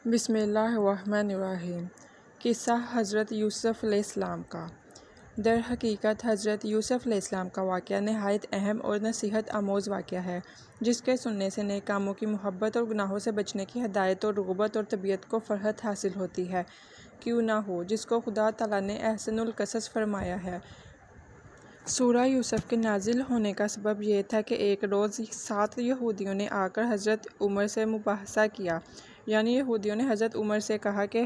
بسم اللہ الرحمن الرحیم۔ قصہ حضرت یوسف علیہ السلام کا۔ در حقیقت حضرت یوسف علیہ السلام کا واقعہ نہایت اہم اور نصیحت آموز واقعہ ہے، جس کے سننے سے نیک کاموں کی محبت اور گناہوں سے بچنے کی ہدایت اور رغبت اور طبیعت کو فرحت حاصل ہوتی ہے۔ کیوں نہ ہو، جس کو خدا تعالیٰ نے احسن القصص فرمایا ہے۔ سورہ یوسف کے نازل ہونے کا سبب یہ تھا کہ ایک روز 7 یہودیوں نے آ کر حضرت عمر سے مباحثہ کیا، یعنی یہودیوں نے حضرت عمر سے کہا کہ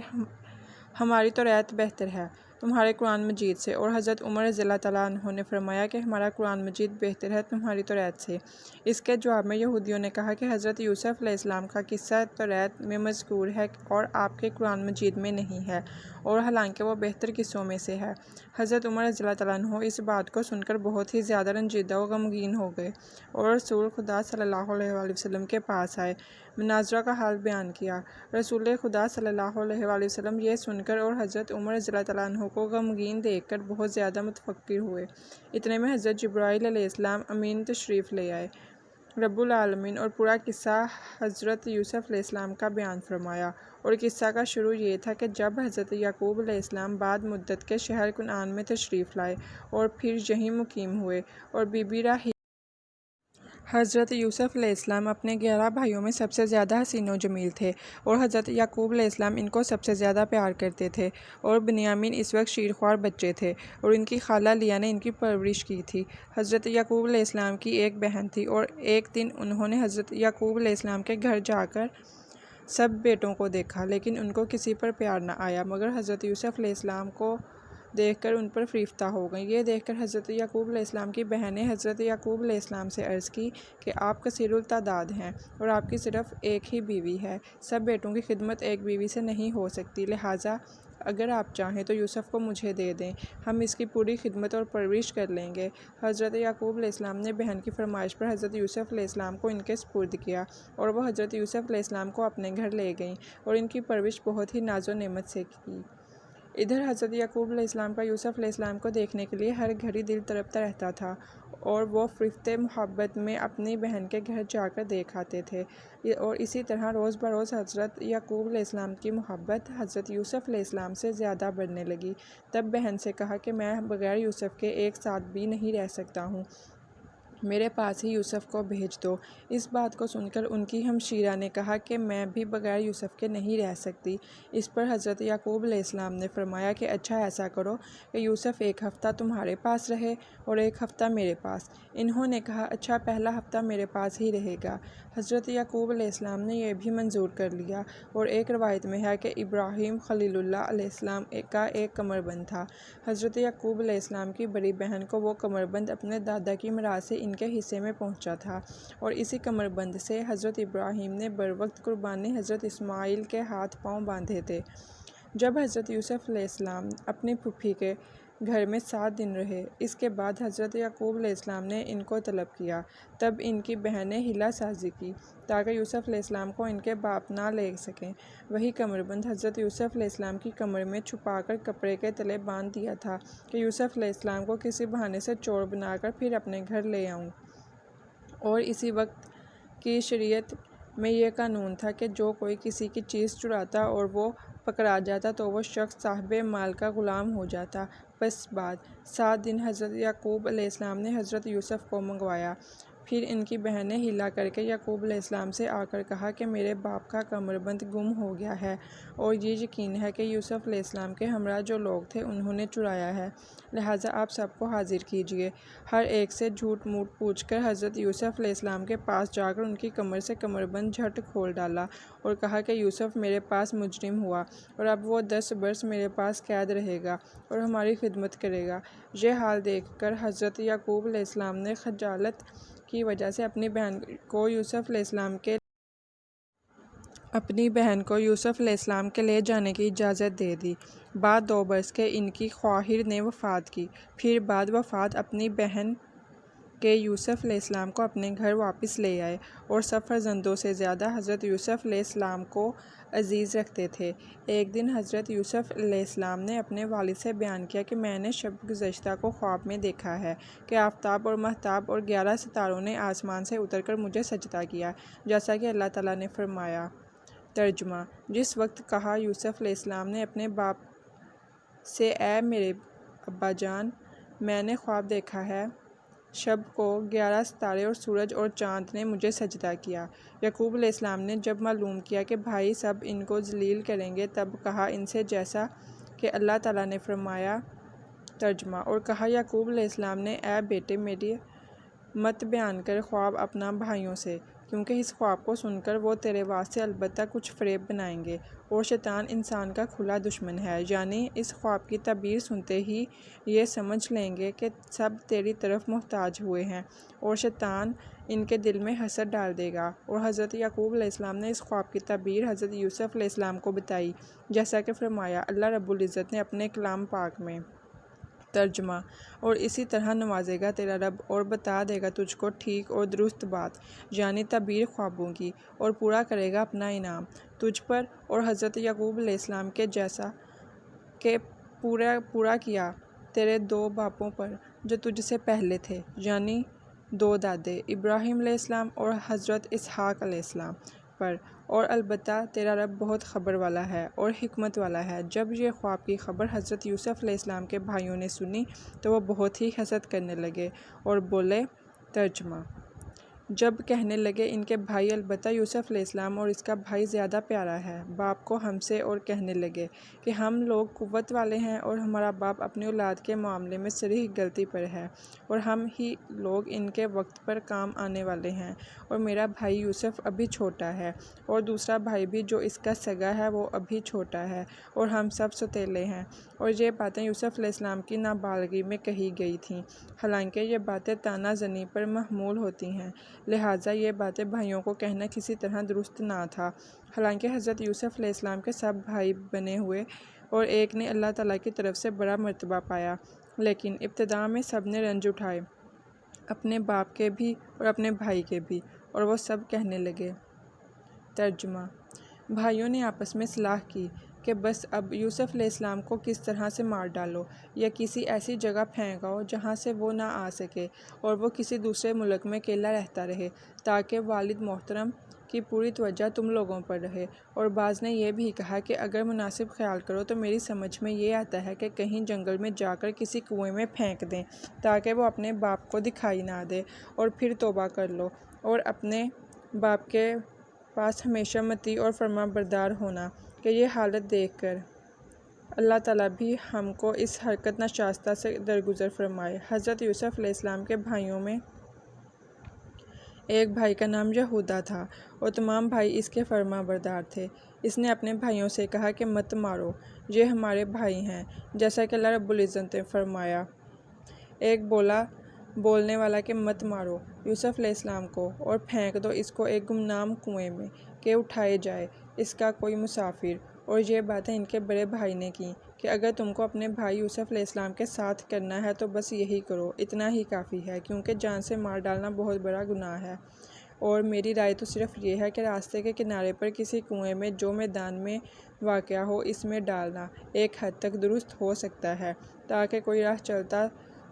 ہماری توریت بہتر ہے تمہارے قرآن مجید سے، اور حضرت عمر رضی اللہ تعالیٰ عنہ نے فرمایا کہ ہمارا قرآن مجید بہتر ہے تمہاری توریت سے۔ اس کے جواب میں یہودیوں نے کہا کہ حضرت یوسف علیہ السلام کا قصہ توریت میں مذکور ہے اور آپ کے قرآن مجید میں نہیں ہے، اور حالانکہ وہ بہتر قصوں میں سے ہے۔ حضرت عمر رضی اللہ تعالیٰ عنہ اس بات کو سن کر بہت ہی زیادہ رنجیدہ و غمگین ہو گئے، اور رسول خدا صلی اللہ علیہ وآلہ وسلم کے پاس آئے، مناظرہ کا حال بیان کیا۔ رسول خدا صلی اللہ علیہ وآلہ وسلم یہ سن کر اور حضرت عمر رضی اللہ تعالیٰ عنہ کو غمگین دیکھ کر بہت زیادہ متفکر ہوئے۔ اتنے میں حضرت جبرائیل علیہ السلام امین تشریف لے آئے، رب العالمین اور پورا قصہ حضرت یوسف علیہ السلام کا بیان فرمایا۔ اور قصہ کا شروع یہ تھا کہ جب حضرت یعقوب علیہ السلام بعد مدت کے شہر کنعان میں تشریف لائے اور پھر یہیں مقیم ہوئے، اور بی بی راحیل حضرت یوسف علیہ السلام اپنے 11 بھائیوں میں سب سے زیادہ حسین و جمیل تھے، اور حضرت یعقوب علیہ السلام ان کو سب سے زیادہ پیار کرتے تھے، اور بنیامین اس وقت شیرخوار بچے تھے، اور ان کی خالہ لیا نے ان کی پرورش کی تھی۔ حضرت یعقوب علیہ السلام کی ایک بہن تھی، اور ایک دن انہوں نے حضرت یعقوب علیہ السلام کے گھر جا کر سب بیٹوں کو دیکھا، لیکن ان کو کسی پر پیار نہ آیا، مگر حضرت یوسف علیہ السلام کو دیکھ کر ان پر فریفتہ ہو گئیں۔ یہ دیکھ کر حضرت یعقوب علیہ السلام کی بہن نے حضرت یعقوب علیہ السلام سے عرض کی کہ آپ کثیر التعداد ہیں، اور آپ کی صرف ایک ہی بیوی ہے، سب بیٹوں کی خدمت ایک بیوی سے نہیں ہو سکتی، لہٰذا اگر آپ چاہیں تو یوسف کو مجھے دے دیں، ہم اس کی پوری خدمت اور پرورش کر لیں گے۔ حضرت یعقوب علیہ السلام نے بہن کی فرمائش پر حضرت یوسف علیہ السلام کو ان کے سپرد کیا، اور وہ حضرت یوسف علیہ السلام کو اپنے گھر لے گئیں، اور ان کی پرورش بہت ہی ناز و نعمت سے کی۔ ادھر حضرت یعقوب علیہ السلام کا یوسف علیہ السلام کو دیکھنے کے لیے ہر گھڑی دل تڑپتا رہتا تھا، اور وہ فرشتے محبت میں اپنی بہن کے گھر جا کر دیکھ آتے تھے، اور اسی طرح روز بروز حضرت یعقوب علیہ السلام کی محبت حضرت یوسف علیہ السلام سے زیادہ بڑھنے لگی۔ تب بہن سے کہا کہ میں بغیر یوسف کے ایک ساتھ بھی نہیں رہ سکتا ہوں، میرے پاس ہی یوسف کو بھیج دو۔ اس بات کو سن کر ان کی ہمشیرہ نے کہا کہ میں بھی بغیر یوسف کے نہیں رہ سکتی۔ اس پر حضرت یعقوب علیہ السلام نے فرمایا کہ اچھا ایسا کرو کہ یوسف ایک ہفتہ تمہارے پاس رہے اور ایک ہفتہ میرے پاس۔ انہوں نے کہا اچھا، پہلا ہفتہ میرے پاس ہی رہے گا۔ حضرت یعقوب علیہ السلام نے یہ بھی منظور کر لیا، اور ایک روایت میں ہے کہ ابراہیم خلیل اللہ علیہ السلام کا ایک کمربند تھا۔ حضرت یعقوب علیہ السلام کی بڑی بہن کو وہ کمربند اپنے دادا کی میراث سے ان کے حصے میں پہنچا تھا، اور اسی کمربند سے حضرت ابراہیم نے بروقت قربانی حضرت اسماعیل کے ہاتھ پاؤں باندھے تھے۔ جب حضرت یوسف علیہ السلام اپنی پھوپھی کے گھر میں 7 دن رہے، اس کے بعد حضرت یعقوب علیہ السلام نے ان کو طلب کیا، تب ان کی بہن نے حیلہ سازی کی تاکہ یوسف علیہ السلام کو ان کے باپ نہ لے سکیں۔ وہی کمربند حضرت یوسف علیہ السلام کی کمر میں چھپا کر کپڑے کے تلے باندھ دیا تھا کہ یوسف علیہ السلام کو کسی بہانے سے چور بنا کر پھر اپنے گھر لے آؤں۔ اور اسی وقت کی شریعت میں یہ قانون تھا کہ جو کوئی کسی کی چیز چراتا اور وہ پکڑا جاتا تو وہ شخص صاحب مال کا غلام ہو جاتا۔ پس بعد 7 دن حضرت یعقوب علیہ السلام نے حضرت یوسف کو منگوایا۔ پھر ان کی بہن نے حیلہ کر کے یعقوب علیہ السلام سے آ کر کہا کہ میرے باپ کا کمربند گم ہو گیا ہے، اور یہ یقین ہے کہ یوسف علیہ السلام کے ہمراہ جو لوگ تھے انہوں نے چرایا ہے، لہٰذا آپ سب کو حاضر کیجیے۔ ہر ایک سے جھوٹ موٹ پوچھ کر حضرت یوسف علیہ السلام کے پاس جا کر ان کی کمر سے کمربند جھٹ کھول ڈالا، اور کہا کہ یوسف میرے پاس مجرم ہوا، اور اب وہ 10 برس میرے پاس قید رہے گا اور ہماری خدمت کرے گا۔ یہ حال دیکھ کر حضرت یعقوب علیہ السلام نے خجالت کی وجہ سے اپنی بہن کو یوسف علیہ السلام کے لے جانے کی اجازت دے دی۔ بعد 2 برس کے ان کی خواہر نے وفات کی۔ پھر بعد وفات اپنی بہن کے یوسف علیہ السلام کو اپنے گھر واپس لے آئے، اور سب فرزندوں سے زیادہ حضرت یوسف علیہ السلام کو عزیز رکھتے تھے۔ ایک دن حضرت یوسف علیہ السلام نے اپنے والد سے بیان کیا کہ میں نے شب گزشتہ کو خواب میں دیکھا ہے کہ آفتاب اور مہتاب اور 11 ستاروں نے آسمان سے اتر کر مجھے سجدہ کیا، جیسا کہ اللہ تعالیٰ نے فرمایا ترجمہ: جس وقت کہا یوسف علیہ السلام نے اپنے باپ سے، اے میرے ابا جان، میں نے خواب دیکھا ہے، شب کو 11 ستارے اور سورج اور چاند نے مجھے سجدہ کیا۔ یعقوب علیہ السلام نے جب معلوم کیا کہ بھائی سب ان کو ذلیل کریں گے، تب کہا ان سے جیسا کہ اللہ تعالیٰ نے فرمایا۔ ترجمہ: اور کہا یعقوب علیہ السلام نے، اے بیٹے میری مت بیان کر خواب اپنا بھائیوں سے، کیونکہ اس خواب کو سن کر وہ تیرے واسطے البتہ کچھ فریب بنائیں گے، اور شیطان انسان کا کھلا دشمن ہے، یعنی اس خواب کی تعبیر سنتے ہی یہ سمجھ لیں گے کہ سب تیری طرف محتاج ہوئے ہیں، اور شیطان ان کے دل میں حسد ڈال دے گا۔ اور حضرت یعقوب علیہ السلام نے اس خواب کی تعبیر حضرت یوسف علیہ السلام کو بتائی، جیسا کہ فرمایا اللہ رب العزت نے اپنے کلام پاک میں۔ ترجمہ: اور اسی طرح نوازے گا تیرا رب اور بتا دے گا تجھ کو ٹھیک اور درست بات، یعنی تعبیر خوابوں کی، اور پورا کرے گا اپنا انعام تجھ پر اور حضرت یعقوب علیہ السلام کے، جیسا کہ پورا کیا تیرے 2 باپوں پر جو تجھ سے پہلے تھے، یعنی 2 دادے ابراہیم علیہ السلام اور حضرت اسحاق علیہ السلام پر، اور البتہ تیرا رب بہت خبر والا ہے اور حکمت والا ہے۔ جب یہ خواب کی خبر حضرت یوسف علیہ السلام کے بھائیوں نے سنی تو وہ بہت ہی حسد کرنے لگے اور بولے۔ ترجمہ: جب کہنے لگے ان کے بھائی، البتہ یوسف علیہ السلام اور اس کا بھائی زیادہ پیارا ہے، باپ کو ہم سے، اور کہنے لگے کہ ہم لوگ قوت والے ہیں اور ہمارا باپ اپنی اولاد کے معاملے میں صریح غلطی پر ہے، اور ہم ہی لوگ ان کے وقت پر کام آنے والے ہیں، اور میرا بھائی یوسف ابھی چھوٹا ہے، اور دوسرا بھائی بھی جو اس کا سگا ہے وہ ابھی چھوٹا ہے، اور ہم سب سوتیلے ہیں۔ اور یہ باتیں یوسف علیہ السلام کی نابالغی میں کہی گئی تھیں، حالانکہ یہ باتیں طعنہ زنی پر محمول ہوتی ہیں، لہٰذا یہ باتیں بھائیوں کو کہنا کسی طرح درست نہ تھا۔ حالانکہ حضرت یوسف علیہ السلام کے سب بھائی بنے ہوئے اور ایک نے اللہ تعالیٰ کی طرف سے بڑا مرتبہ پایا، لیکن ابتدا میں سب نے رنج اٹھائے، اپنے باپ کے بھی اور اپنے بھائی کے بھی، اور وہ سب کہنے لگے۔ ترجمہ: بھائیوں نے آپس میں صلاح کی کہ بس اب یوسف علیہ السلام کو کس طرح سے مار ڈالو، یا کسی ایسی جگہ پھینک آؤ جہاں سے وہ نہ آ سکے، اور وہ کسی دوسرے ملک میں اکیلا رہتا رہے، تاکہ والد محترم کی پوری توجہ تم لوگوں پر رہے۔ اور بعض نے یہ بھی کہا کہ اگر مناسب خیال کرو تو میری سمجھ میں یہ آتا ہے کہ کہیں جنگل میں جا کر کسی کنویں میں پھینک دیں، تاکہ وہ اپنے باپ کو دکھائی نہ دے، اور پھر توبہ کر لو اور اپنے باپ کے پاس ہمیشہ مطیع اور فرما بردار ہونا، کہ یہ حالت دیکھ کر اللہ تعالیٰ بھی ہم کو اس حرکت ناشائستہ سے درگزر فرمائے۔ حضرت یوسف علیہ السلام کے بھائیوں میں ایک بھائی کا نام یہودا تھا، اور تمام بھائی اس کے فرما بردار تھے۔ اس نے اپنے بھائیوں سے کہا کہ مت مارو، یہ ہمارے بھائی ہیں، جیسا کہ اللہ رب العزت نے فرمایا۔ ایک بولنے والا کہ مت مارو یوسف علیہ السلام کو، اور پھینک دو اس کو ایک گمنام کنویں میں، کہ اٹھائے جائے اس کا کوئی مسافر۔ اور یہ باتیں ان کے بڑے بھائی نے کیں کہ اگر تم کو اپنے بھائی یوسف علیہ السلام کے ساتھ کرنا ہے تو بس یہی کرو، اتنا ہی کافی ہے، کیونکہ جان سے مار ڈالنا بہت بڑا گناہ ہے، اور میری رائے تو صرف یہ ہے کہ راستے کے کنارے پر کسی کنویں میں جو میدان میں واقع ہو، اس میں ڈالنا ایک حد تک درست ہو سکتا ہے، تاکہ کوئی راہ چلتا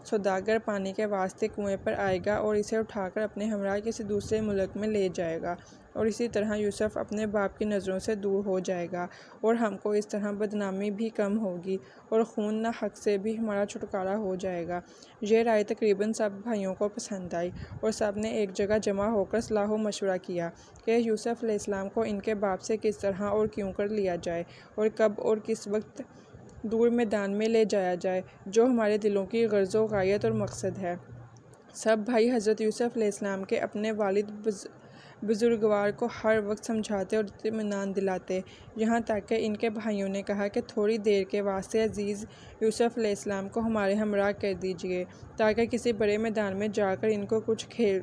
سوداگر پانی کے واسطے کنویں پر آئے گا اور اسے اٹھا کر اپنے ہمراہ کسی دوسرے ملک میں لے جائے گا، اور اسی طرح یوسف اپنے باپ کی نظروں سے دور ہو جائے گا، اور ہم کو اس طرح بدنامی بھی کم ہوگی، اور خون نہ حق سے بھی ہمارا چھٹکارا ہو جائے گا۔ یہ رائے تقریباً سب بھائیوں کو پسند آئی، اور سب نے ایک جگہ جمع ہو کر صلاح و مشورہ کیا کہ یوسف علیہ السلام کو ان کے باپ سے کس طرح اور کیوں کر لیا جائے، اور کب اور کس وقت دور میدان میں لے جایا جائے، جو ہمارے دلوں کی غرض و غایت اور مقصد ہے۔ سب بھائی حضرت یوسف علیہ السلام کے اپنے والد بزرگوار کو ہر وقت سمجھاتے اور اطمینان دلاتے، یہاں تک کہ ان کے بھائیوں نے کہا کہ تھوڑی دیر کے واسطے عزیز یوسف علیہ السلام کو ہمارے ہمراہ کر دیجیے، تاکہ کسی بڑے میدان میں جا کر ان کو کچھ کھیل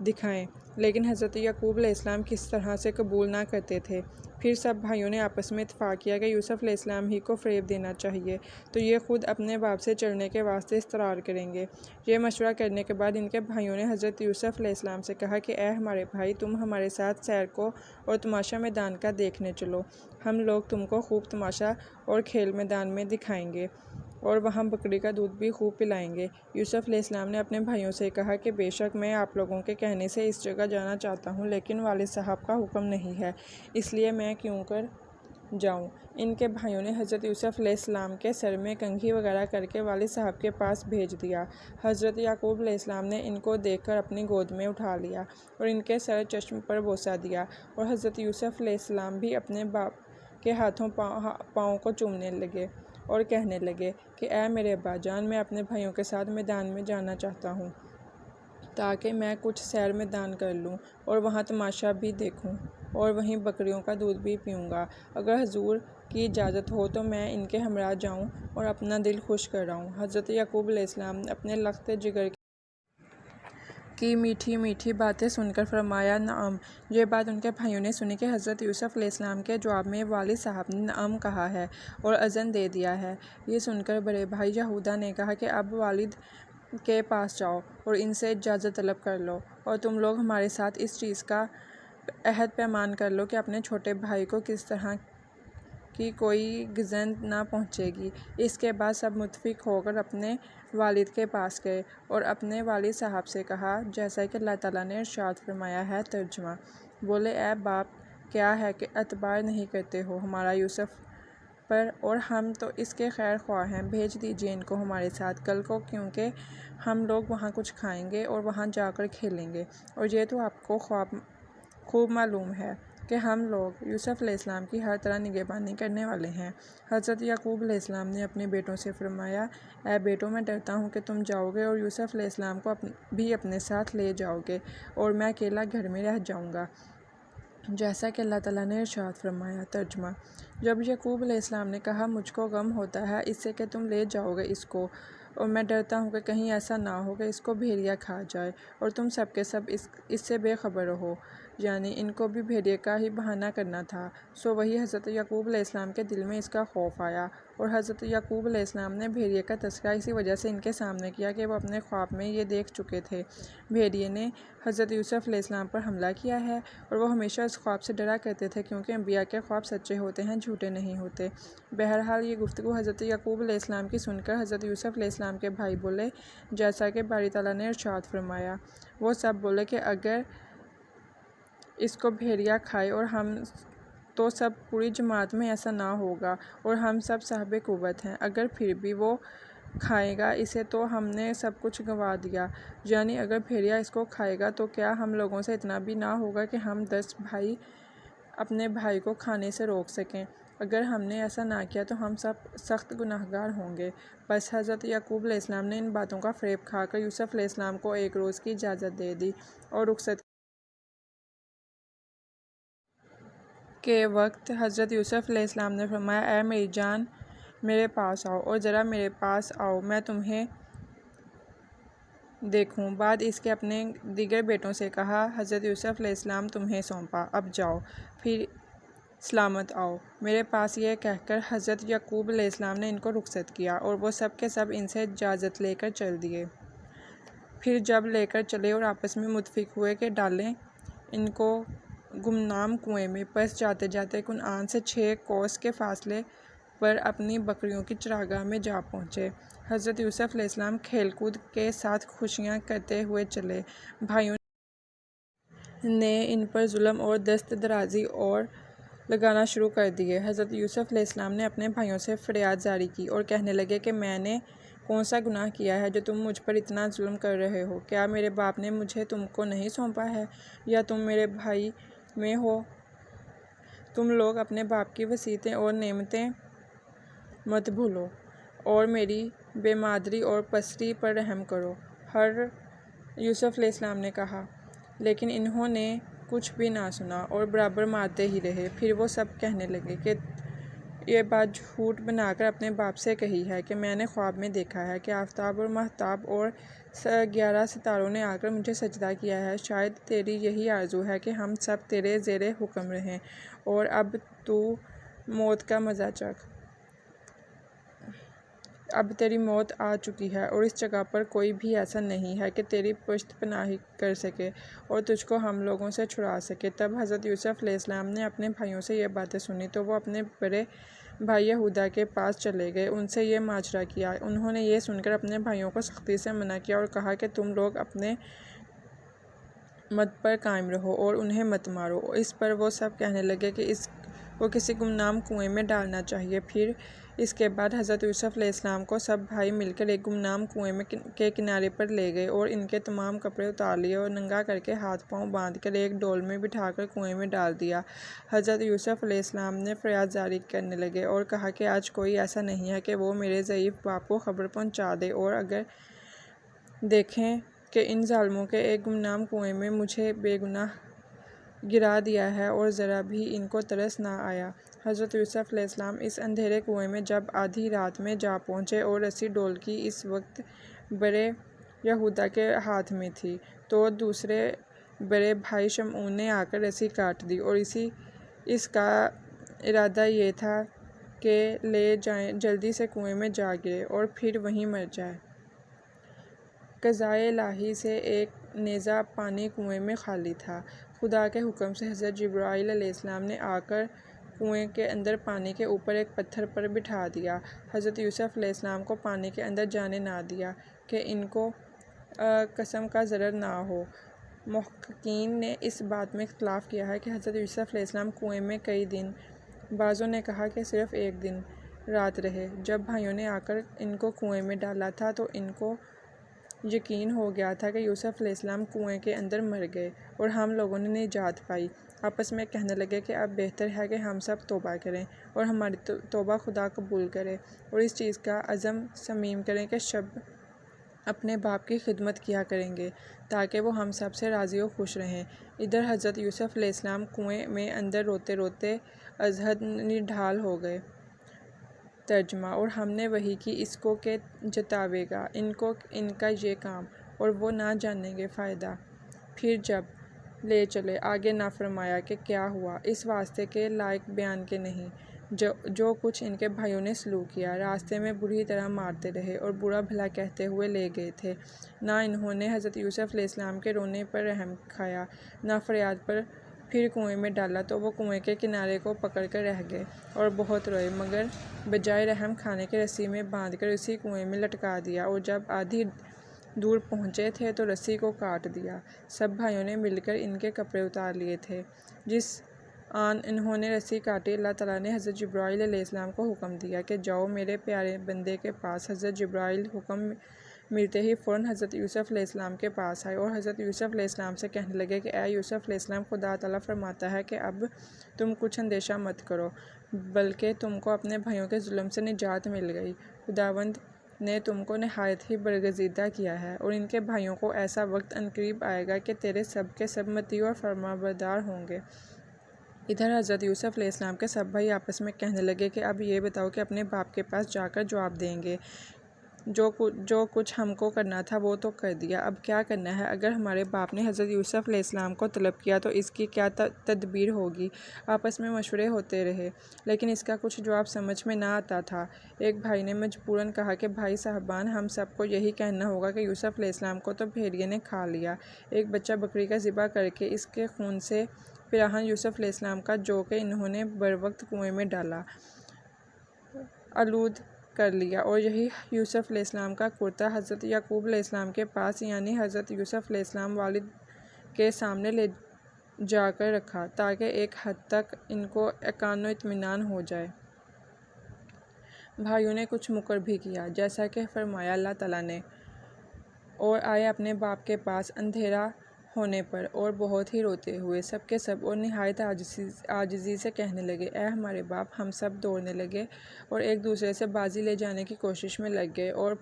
دکھائیں، لیکن حضرت یعقوب علیہ السلام کس طرح سے قبول نہ کرتے تھے۔ پھر سب بھائیوں نے آپس میں اتفاق کیا کہ یوسف علیہ السلام ہی کو فریب دینا چاہیے، تو یہ خود اپنے باپ سے چلنے کے واسطے اصرار کریں گے۔ یہ مشورہ کرنے کے بعد ان کے بھائیوں نے حضرت یوسف علیہ السلام سے کہا کہ اے ہمارے بھائی، تم ہمارے ساتھ سیر کو اور تماشا میدان کا دیکھنے چلو، ہم لوگ تم کو خوب تماشا اور کھیل میدان میں دکھائیں گے۔ اور وہاں بکری کا دودھ بھی خوب پلائیں گے۔ یوسف علیہ السلام نے اپنے بھائیوں سے کہا کہ بے شک میں آپ لوگوں کے کہنے سے اس جگہ جانا چاہتا ہوں، لیکن والد صاحب کا حکم نہیں ہے، اس لیے میں کیوں کر جاؤں۔ ان کے بھائیوں نے حضرت یوسف علیہ السلام کے سر میں کنگھی وغیرہ کر کے والد صاحب کے پاس بھیج دیا۔ حضرت یعقوب علیہ السلام نے ان کو دیکھ کر اپنی گود میں اٹھا لیا اور ان کے سر چشم پر بوسہ دیا، اور حضرت یوسف علیہ السلام بھی اپنے باپ کے ہاتھوں پاؤں کو چومنے لگے اور کہنے لگے کہ اے میرے ابا جان، میں اپنے بھائیوں کے ساتھ میدان میں جانا چاہتا ہوں تاکہ میں کچھ سیر میدان کر لوں اور وہاں تماشا بھی دیکھوں اور وہیں بکریوں کا دودھ بھی پیوں گا۔ اگر حضور کی اجازت ہو تو میں ان کے ہمراہ جاؤں اور اپنا دل خوش کراؤں۔ حضرت یعقوب علیہ السلام نے اپنے لخت جگر کی میٹھی میٹھی باتیں سن کر فرمایا نعم۔ یہ بات ان کے بھائیوں نے سنی کہ حضرت یوسف علیہ السلام کے جواب میں والد صاحب نے نعم کہا ہے اور اذن دے دیا ہے۔ یہ سن کر بڑے بھائی یہودا نے کہا کہ اب والد کے پاس جاؤ اور ان سے اجازت طلب کر لو، اور تم لوگ ہمارے ساتھ اس چیز کا عہد پیمان کر لو کہ اپنے چھوٹے بھائی کو کس طرح کی کوئی گزند نہ پہنچے گی۔ اس کے بعد سب متفق ہو کر اپنے والد کے پاس گئے اور اپنے والد صاحب سے کہا جیسا کہ اللہ تعالیٰ نے ارشاد فرمایا ہے۔ ترجمہ: بولے اے باپ، کیا ہے کہ اعتبار نہیں کرتے ہو ہمارا یوسف پر، اور ہم تو اس کے خیر خواہ ہیں، بھیج دیجیے ان کو ہمارے ساتھ کل کو، کیونکہ ہم لوگ وہاں کچھ کھائیں گے اور وہاں جا کر کھیلیں گے، اور یہ تو آپ کو خوب معلوم ہے کہ ہم لوگ یوسف علیہ السلام کی ہر طرح نگہبانی کرنے والے ہیں۔ حضرت یعقوب علیہ السلام نے اپنے بیٹوں سے فرمایا اے بیٹوں، میں ڈرتا ہوں کہ تم جاؤ گے اور یوسف علیہ السلام کو بھی اپنے ساتھ لے جاؤ گے اور میں اکیلا گھر میں رہ جاؤں گا، جیسا کہ اللہ تعالیٰ نے ارشاد فرمایا۔ ترجمہ: جب یعقوب علیہ السلام نے کہا مجھ کو غم ہوتا ہے اس سے کہ تم لے جاؤ گے اس کو، اور میں ڈرتا ہوں کہ کہیں ایسا نہ ہو کہ اس کو بھیڑیا کھا جائے اور تم سب کے سب اس سے بے خبر رہو، یعنی ان کو بھی بھیڑیے کا ہی بہانہ کرنا تھا، سو وہی حضرت یعقوب علیہ السلام کے دل میں اس کا خوف آیا، اور حضرت یعقوب علیہ السلام نے بھیڑیے کا تذکرہ اسی وجہ سے ان کے سامنے کیا کہ وہ اپنے خواب میں یہ دیکھ چکے تھے بھیڑیے نے حضرت یوسف علیہ السلام پر حملہ کیا ہے، اور وہ ہمیشہ اس خواب سے ڈرا کرتے تھے کیونکہ انبیاء کے خواب سچے ہوتے ہیں، جھوٹے نہیں ہوتے۔ بہرحال یہ گفتگو حضرت یعقوب علیہ السلام کی سن کر حضرت یوسف علیہ السلام کے بھائی بولے جیسا کہ باری تعالیٰ نے ارشاد فرمایا۔ وہ سب بولے کہ اگر اس کو بھیڑیا کھائے اور ہم تو سب پوری جماعت میں ایسا نہ ہوگا اور ہم سب صاحب قوت ہیں، اگر پھر بھی وہ کھائے گا اسے تو ہم نے سب کچھ گنوا دیا، یعنی اگر بھیڑیا اس کو کھائے گا تو کیا ہم لوگوں سے اتنا بھی نہ ہوگا کہ ہم 10 بھائی اپنے بھائی کو کھانے سے روک سکیں، اگر ہم نے ایسا نہ کیا تو ہم سب سخت گناہگار ہوں گے۔ بس حضرت یعقوب علیہ السلام نے ان باتوں کا فریب کھا کر یوسف علیہ السلام کو ایک روز کی اجازت دے دی اور رخصت کے وقت حضرت یوسف علیہ السلام نے فرمایا اے میری جان، میرے پاس آؤ اور ذرا میرے پاس آؤ، میں تمہیں دیکھوں۔ بعد اس کے اپنے دیگر بیٹوں سے کہا حضرت یوسف علیہ السلام تمہیں سونپا، اب جاؤ، پھر سلامت آؤ میرے پاس۔ یہ کہہ کر حضرت یعقوب علیہ السلام نے ان کو رخصت کیا اور وہ سب کے سب ان سے اجازت لے کر چل دیے۔ پھر جب لے کر چلے اور آپس میں متفق ہوئے کہ ڈالیں ان کو گمنام کنویں میں، پس جاتے جاتے کنعان سے 6 کوس کے فاصلے پر اپنی بکریوں کی چراگاہ میں جا پہنچے۔ حضرت یوسف علیہ السلام کھیل کود کے ساتھ خوشیاں کرتے ہوئے چلے، بھائیوں نے ان پر ظلم اور دست درازی اور لگانا شروع کر دیے۔ حضرت یوسف علیہ السلام نے اپنے بھائیوں سے فریاد جاری کی اور کہنے لگے کہ میں نے کون سا گناہ کیا ہے جو تم مجھ پر اتنا ظلم کر رہے ہو؟ کیا میرے باپ نے مجھے تم کو نہیں سونپا ہے، یا تم میرے بھائی میں ہو؟ تم لوگ اپنے باپ کی وصیتیں اور نعمتیں مت بھولو اور میری بے مادری اور پسری پر رحم کرو۔ یوسف علیہ السلام نے کہا، لیکن انہوں نے کچھ بھی نہ سنا اور برابر مارتے ہی رہے۔ پھر وہ سب کہنے لگے کہ یہ بات جھوٹ بنا کر اپنے باپ سے کہی ہے کہ میں نے خواب میں دیکھا ہے کہ آفتاب اور مہتاب اور 11 ستاروں نے آ کر مجھے سجدہ کیا ہے۔ شاید تیری یہی آرزو ہے کہ ہم سب تیرے زیر حکم رہیں، اور اب تو موت کا مزہ چکھ۔ اب تیری موت آ چکی ہے اور اس جگہ پر کوئی بھی ایسا نہیں ہے کہ تیری پشت پناہی کر سکے اور تجھ کو ہم لوگوں سے چھڑا سکے۔ تب حضرت یوسف علیہ السلام نے اپنے بھائیوں سے یہ باتیں سنی تو وہ اپنے بڑے بھائی یہودا کے پاس چلے گئے، ان سے یہ ماجرا کیا۔ انہوں نے یہ سن کر اپنے بھائیوں کو سختی سے منع کیا اور کہا کہ تم لوگ اپنے مت پر قائم رہو اور انہیں مت مارو۔ اس پر وہ سب کہنے لگے کہ اس کو کسی گمنام کنویں میں ڈالنا چاہیے۔ پھر اس کے بعد حضرت یوسف علیہ السلام کو سب بھائی مل کر ایک گمنام کنویں کے کنارے پر لے گئے اور ان کے تمام کپڑے اتار لیے اور ننگا کر کے ہاتھ پاؤں باندھ کر ایک ڈول میں بٹھا کر کنویں میں ڈال دیا۔ حضرت یوسف علیہ السلام نے فریاد جاری کرنے لگے اور کہا کہ آج کوئی ایسا نہیں ہے کہ وہ میرے ضعیف باپ کو خبر پہنچا دے اور اگر دیکھیں کہ ان ظالموں کے ایک گمنام کنویں میں مجھے بے گناہ گرا دیا ہے اور ذرا بھی ان کو ترس نہ آیا۔ حضرت یوسف علیہ السلام اس اندھیرے کنویں میں جب آدھی رات میں جا پہنچے اور رسی ڈول کی اس وقت بڑے یہودا کے ہاتھ میں تھی تو دوسرے بڑے بھائی شمعون نے آ کر رسی کاٹ دی اور اس کا ارادہ یہ تھا کہ لے جائیں جلدی سے کنویں میں جا گرے اور پھر وہیں مر جائے۔ قضائے الہی سے ایک نیزہ پانی کنویں میں خالی تھا۔ خدا کے حکم سے حضرت جبرائیل علیہ السلام نے آ کر کنویں کے اندر پانی کے اوپر ایک پتھر پر بٹھا دیا۔ حضرت یوسف علیہ السلام کو پانی کے اندر جانے نہ دیا کہ ان کو قسم کا ضرر نہ ہو۔ محققین نے اس بات میں اختلاف کیا ہے کہ حضرت یوسف علیہ السلام کنویں میں کئی دن، بعضوں نے کہا کہ صرف ایک دن رات رہے۔ جب بھائیوں نے آ کر ان کو کنویں میں ڈالا تھا تو ان کو یقین ہو گیا تھا کہ یوسف علیہ السلام کنویں کے اندر مر گئے اور ہم لوگوں نے نجات پائی۔ آپس میں کہنے لگے کہ اب بہتر ہے کہ ہم سب توبہ کریں اور ہماری توبہ خدا قبول کرے اور اس چیز کا عزم صمیم کریں کہ شب اپنے باپ کی خدمت کیا کریں گے تاکہ وہ ہم سب سے راضی و خوش رہیں۔ ادھر حضرت یوسف علیہ السلام کنویں میں اندر روتے روتے از حد نڈھال ہو گئے۔ ترجمہ: اور ہم نے وحی کی اس کو کہ جتاوے گا ان کو ان کا یہ کام اور وہ نہ جانیں گے فائدہ۔ پھر جب لے چلے آگے نہ فرمایا کہ کیا ہوا، اس واسطے کے لائق بیان کے نہیں جو کچھ ان کے بھائیوں نے سلوک کیا۔ راستے میں بری طرح مارتے رہے اور برا بھلا کہتے ہوئے لے گئے تھے۔ نہ انہوں نے حضرت یوسف علیہ السلام کے رونے پر رحم کھایا نہ فریاد پر۔ پھر کنویں میں ڈالا تو وہ کنویں کے کنارے کو پکڑ کر رہ گئے اور بہت روئے، مگر بجائے رحم کھانے کے رسی میں باندھ کر اسی کنویں میں لٹکا دیا اور جب آدھی دور پہنچے تھے تو رسی کو کاٹ دیا۔ سب بھائیوں نے مل کر ان کے کپڑے اتار لیے تھے۔ جس آن انہوں نے رسی کاٹی، اللہ تعالیٰ نے حضرت جبرائیل علیہ السلام کو حکم دیا کہ جاؤ میرے پیارے بندے کے پاس۔ حضرت جبرائیل حکم ملتے ہی فوراً حضرت یوسف علیہ السلام کے پاس آئے اور حضرت یوسف علیہ السلام سے کہنے لگے کہ اے یوسف علیہ السلام، خدا تعالیٰ فرماتا ہے کہ اب تم کچھ اندیشہ مت کرو بلکہ تم کو اپنے بھائیوں کے ظلم سے نجات مل گئی۔ خداوند نے تم کو نہایت ہی برگزیدہ کیا ہے اور ان کے بھائیوں کو ایسا وقت عنقریب آئے گا کہ تیرے سب کے سب مطیع اور فرمانبردار ہوں گے۔ ادھر حضرت یوسف علیہ السلام کے سب بھائی آپس میں کہنے لگے کہ اب یہ بتاؤ کہ اپنے باپ کے پاس جا کر جواب دیں گے، جو کچھ ہم کو کرنا تھا وہ تو کر دیا، اب کیا کرنا ہے؟ اگر ہمارے باپ نے حضرت یوسف علیہ السلام کو طلب کیا تو اس کی کیا تدبیر ہوگی؟ آپس میں مشورے ہوتے رہے لیکن اس کا کچھ جواب سمجھ میں نہ آتا تھا۔ ایک بھائی نے مجبوراً کہا کہ بھائی صاحبان، ہم سب کو یہی کہنا ہوگا کہ یوسف علیہ السلام کو تو بھیڑیے نے کھا لیا۔ ایک بچہ بکری کا ذبح کر کے اس کے خون سے پیراہن یوسف علیہ السلام کا جو کہ انہوں نے بروقت کنویں میں ڈالا آلود کر لیا اور یہی یوسف علیہ السلام کا کرتا حضرت یعقوب علیہ السلام کے پاس یعنی حضرت یوسف علیہ السلام والد کے سامنے لے جا کر رکھا تاکہ ایک حد تک ان کو ایقان و اطمینان ہو جائے۔ بھائیوں نے کچھ مکر بھی کیا جیسا کہ فرمایا اللہ تعالیٰ نے، اور آئے اپنے باپ کے پاس اندھیرا ہونے پر اور بہت ہی روتے ہوئے سب کے سب اور نہایت عاجزی سے کہنے لگے اے ہمارے باپ۔ ہم سب دوڑنے لگے اور ایک دوسرے سے بازی لے جانے کی کوشش میں لگ گئے اور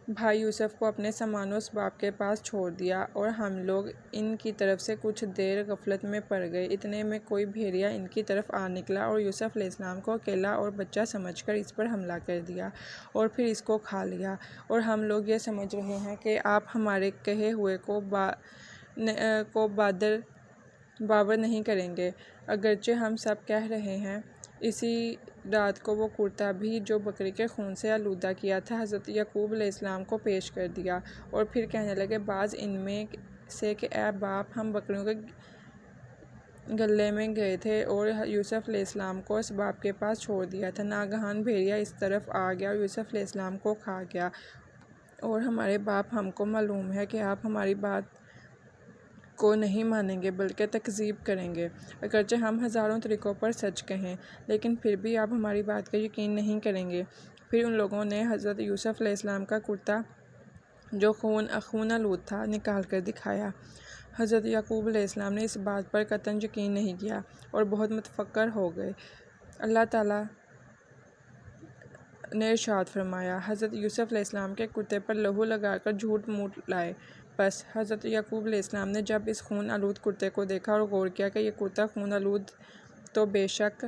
بھائی یوسف کو اپنے سامان و اسباب کے پاس چھوڑ دیا اور ہم لوگ ان کی طرف سے کچھ دیر غفلت میں پڑ گئے۔ اتنے میں کوئی بھیڑیا ان کی طرف آ نکلا اور یوسف علیہ السلام کو اکیلا اور بچہ سمجھ کر اس پر حملہ کر دیا اور پھر اس کو کھا لیا، اور ہم لوگ یہ سمجھ رہے ہیں کہ آپ ہمارے کہے ہوئے کو باور نہیں کریں گے، اگرچہ ہم سب کہہ رہے ہیں اسی رات کو وہ کرتا بھی جو بکری کے خون سے آلودہ کیا تھا حضرت یعقوب علیہ السلام کو پیش کر دیا، اور پھر کہنے لگے بعض ان میں سے کہ اے باپ، ہم بکریوں کے گلے میں گئے تھے اور یوسف علیہ السلام کو اسباب کے پاس چھوڑ دیا تھا۔ ناگہان بھیڑیا اس طرف آ گیا اور یوسف علیہ السلام کو کھا گیا، اور ہمارے باپ، ہم کو معلوم ہے کہ آپ ہماری بات کو نہیں مانیں گے بلکہ تکذیب کریں گے، اگرچہ ہم ہزاروں طریقوں پر سچ کہیں، لیکن پھر بھی آپ ہماری بات کا یقین نہیں کریں گے۔ پھر ان لوگوں نے حضرت یوسف علیہ السلام کا کرتا جو خون آلود تھا نکال کر دکھایا۔ حضرت یعقوب علیہ السلام نے اس بات پر قطعاً یقین نہیں کیا اور بہت متفکر ہو گئے۔ اللہ تعالیٰ نے ارشاد فرمایا، حضرت یوسف علیہ السلام کے کرتے پر لہو لگا کر جھوٹ موٹ لائے۔ بس حضرت یعقوب علیہ السلام نے جب اس خون آلود کرتے کو دیکھا اور غور کیا کہ یہ کرتا خون آلود تو بے شک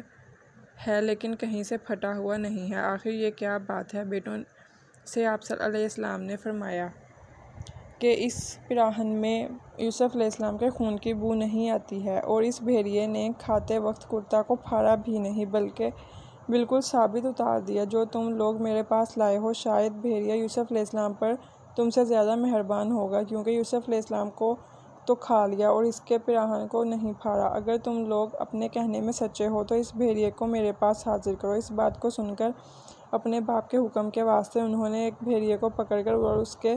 ہے لیکن کہیں سے پھٹا ہوا نہیں ہے، آخر یہ کیا بات ہے؟ بیٹوں سے آپ علیہ السلام نے فرمایا کہ اس پیراہن میں یوسف علیہ السلام کے خون کی بو نہیں آتی ہے، اور اس بھیڑیے نے کھاتے وقت کرتا کو پھاڑا بھی نہیں بلکہ بالکل ثابت اتار دیا جو تم لوگ میرے پاس لائے ہو۔ شاید بھیڑیا یوسف علیہ السلام پر تم سے زیادہ مہربان ہوگا، کیونکہ یوسف علیہ السلام کو تو کھا لیا اور اس کے پیراہن کو نہیں پھاڑا۔ اگر تم لوگ اپنے کہنے میں سچے ہو تو اس بھیڑیے کو میرے پاس حاضر کرو۔ اس بات کو سن کر اپنے باپ کے حکم کے واسطے انہوں نے ایک بھیڑیے کو پکڑ کر اور اس کے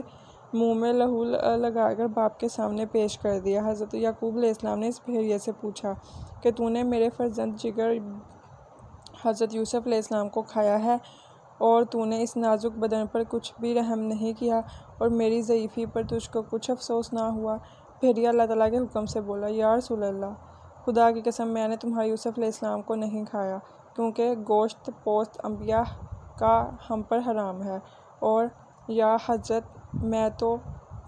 منہ میں لہو لگا کر باپ کے سامنے پیش کر دیا۔ حضرت یعقوب علیہ السلام نے اس بھیڑیے سے پوچھا کہ تو نے میرے فرزند جگر حضرت یوسف علیہ السلام کو کھایا ہے اور تو نے اس نازک بدن پر کچھ بھی رحم نہیں کیا اور میری ضعیفی پر تجھ کو کچھ افسوس نہ ہوا؟ بھیڑیا اللہ تعالیٰ کے حکم سے بولا، یا رسول اللہ، خدا کی قسم میں نے تمہارے یوسف علیہ السلام کو نہیں کھایا، کیونکہ گوشت پوست انبیاء کا ہم پر حرام ہے، اور یا حضرت میں تو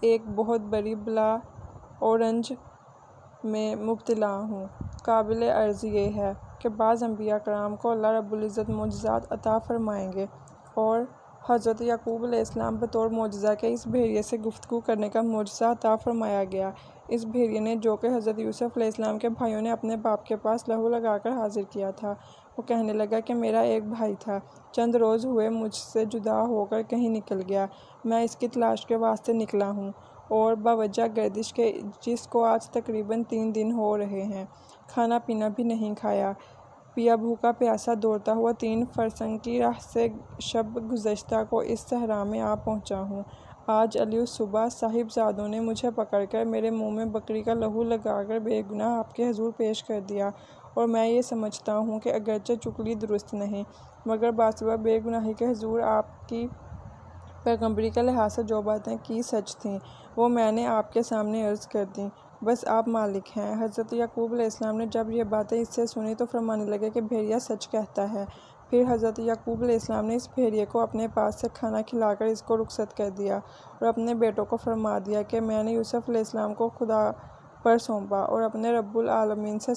ایک بہت بڑی بلا اور رنج میں مبتلا ہوں۔ قابل عرض یہ ہے کہ بعض انبیاء کرام کو اللہ رب العزت معجزات عطا فرمائیں گے، اور حضرت یعقوب علیہ السلام بطور معجزہ کے اس بھیڑیے سے گفتگو کرنے کا معجزہ عطا فرمایا گیا۔ اس بھیڑیے نے جو کہ حضرت یوسف علیہ السلام کے بھائیوں نے اپنے باپ کے پاس لہو لگا کر حاضر کیا تھا، وہ کہنے لگا کہ میرا ایک بھائی تھا، چند روز ہوئے مجھ سے جدا ہو کر کہیں نکل گیا، میں اس کی تلاش کے واسطے نکلا ہوں، اور باوجہ گردش کے جس کو آج تقریباً 3 دن ہو رہے ہیں، کھانا پینا بھی نہیں کھایا پیا، بھوکا پیاسا دوڑتا ہوا 3 فرسنگ کی راہ سے شب گزشتہ کو اس صحرا میں آ پہنچا ہوں۔ آج علی الصبح صاحبزادوں نے مجھے پکڑ کر میرے منہ میں بکری کا لہو لگا کر بے گناہ آپ کے حضور پیش کر دیا، اور میں یہ سمجھتا ہوں کہ اگرچہ چغلی درست نہیں، مگر باسبب بے گناہی کے حضور آپ کی پیغمبری کے لحاظ سے جو باتیں کی سچ تھیں وہ میں نے آپ کے سامنے عرض کر دیں، بس آپ مالک ہیں۔ حضرت یعقوب علیہ السلام نے جب یہ باتیں اس سے سنی تو فرمانے لگے کہ بھیڑیا سچ کہتا ہے۔ پھر حضرت یعقوب علیہ السلام نے اس بھیڑیے کو اپنے پاس سے کھانا کھلا کر اس کو رخصت کر دیا اور اپنے بیٹوں کو فرما دیا کہ میں نے یوسف علیہ السلام کو خدا پر سونپا اور اپنے رب العالمین سے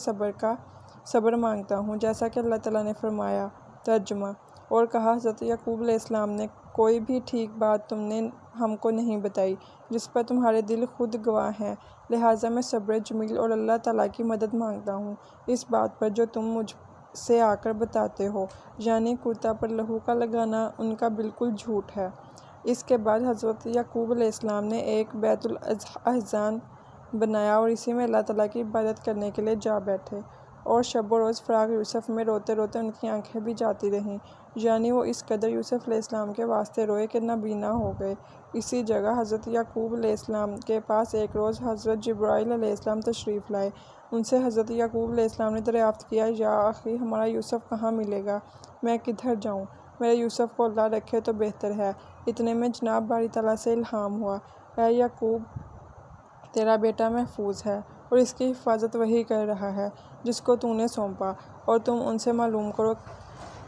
صبر مانگتا ہوں، جیسا کہ اللہ تعالیٰ نے فرمایا۔ ترجمہ اور کہا، حضرت یعقوب علیہ السلام نے کوئی بھی ٹھیک بات تم نے ہم کو نہیں بتائی جس پر تمہارے دل خود گواہ ہیں، لہٰذا میں صبر جمیل اور اللہ تعالیٰ کی مدد مانگتا ہوں اس بات پر جو تم مجھ سے آ کر بتاتے ہو، یعنی کرتا پر لہو کا لگانا ان کا بالکل جھوٹ ہے۔ اس کے بعد حضرت یعقوب علیہ السلام نے ایک بیت الاحزان بنایا اور اسی میں اللہ تعالیٰ کی عبادت کرنے کے لیے جا بیٹھے، اور شب و روز فراق یوسف میں روتے روتے ان کی آنکھیں بھی جاتی رہیں، یعنی وہ اس قدر یوسف علیہ السلام کے واسطے روئے کہ نابینا ہو گئے۔ اسی جگہ حضرت یعقوب علیہ السلام کے پاس ایک روز حضرت جبرائیل علیہ السلام تشریف لائے۔ ان سے حضرت یعقوب علیہ السلام نے دریافت کیا، یا اخی، ہمارا یوسف کہاں ملے گا؟ میں کدھر جاؤں؟ میرے یوسف کو اللہ رکھے تو بہتر ہے۔ اتنے میں جناب باری تعالیٰ سے الہام ہوا، اے یعقوب، تیرا بیٹا محفوظ ہے اور اس کی حفاظت وہی کر رہا ہے جس کو تو نے سونپا، اور تم ان سے معلوم کرو۔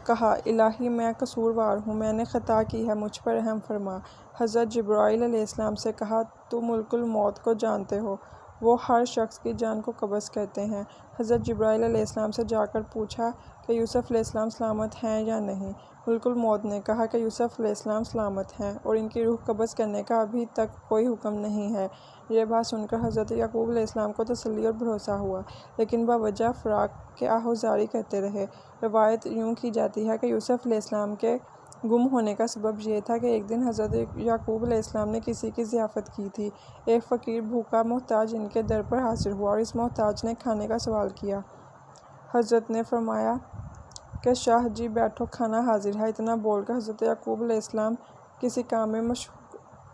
کہا، الہی، میں قصوروار ہوں، میں نے خطا کی ہے، مجھ پر رحم فرما۔ حضرت جبرائیل علیہ السلام سے کہا، تو ملک الموت کو جانتے ہو، وہ ہر شخص کی جان کو قبض کرتے ہیں۔ حضرت جبرائیل علیہ السلام سے جا کر پوچھا کہ یوسف علیہ السلام سلامت ہیں یا نہیں۔ ملک الموت نے کہا کہ یوسف علیہ السلام سلامت ہیں اور ان کی روح قبض کرنے کا ابھی تک کوئی حکم نہیں ہے۔ یہ بات سن کر حضرت یعقوب علیہ السلام کو تسلی اور بھروسہ ہوا، لیکن باوجہ فراق کے آہوزاری کرتے رہے۔ روایت یوں کی جاتی ہے کہ یوسف علیہ السلام کے گم ہونے کا سبب یہ تھا کہ ایک دن حضرت یعقوب علیہ السلام نے کسی کی ضیافت کی تھی۔ ایک فقیر بھوکا محتاج ان کے در پر حاضر ہوا اور اس محتاج نے کھانے کا سوال کیا۔ حضرت نے فرمایا کہ شاہ جی بیٹھو، کھانا حاضر ہے۔ اتنا بول کر حضرت یعقوب علیہ السلام کسی کام میں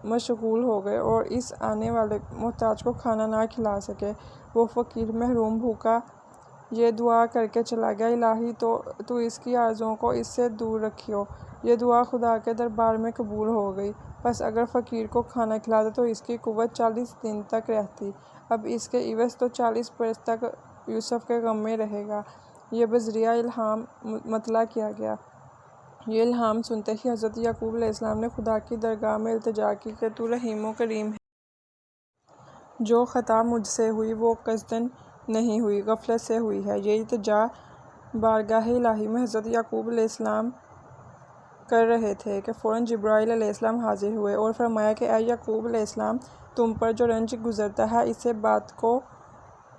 مشغول ہو گئے اور اس آنے والے محتاج کو کھانا نہ کھلا سکے۔ وہ فقیر محروم بھوکا یہ دعا کر کے چلا گیا، الہی تو اس کی آرزوؤں کو اس سے دور رکھیو۔ یہ دعا خدا کے دربار میں قبول ہو گئی۔ پس اگر فقیر کو کھانا کھلاتا تو اس کی قوت 40 دن تک رہتی۔ اب اس کے عوض تو 40 برس تک یوسف کے غم میں رہے گا۔ یہ بذریعہ الہام مطلع کیا گیا۔ یہ الہام سنتے ہی حضرت یعقوب علیہ السلام نے خدا کی درگاہ میں التجا کی کہ تو رحیم و کریم ہے۔ جو خطا مجھ سے ہوئی وہ قصداً نہیں ہوئی، غفلت سے ہوئی ہے۔ یہ التجا بارگاہ الہی میں حضرت یعقوب علیہ السلام کر رہے تھے کہ فوراً جبرائیل علیہ السلام حاضر ہوئے اور فرمایا کہ اے یعقوب علیہ السلام، تم پر جو رنج گزرتا ہے اس بات کو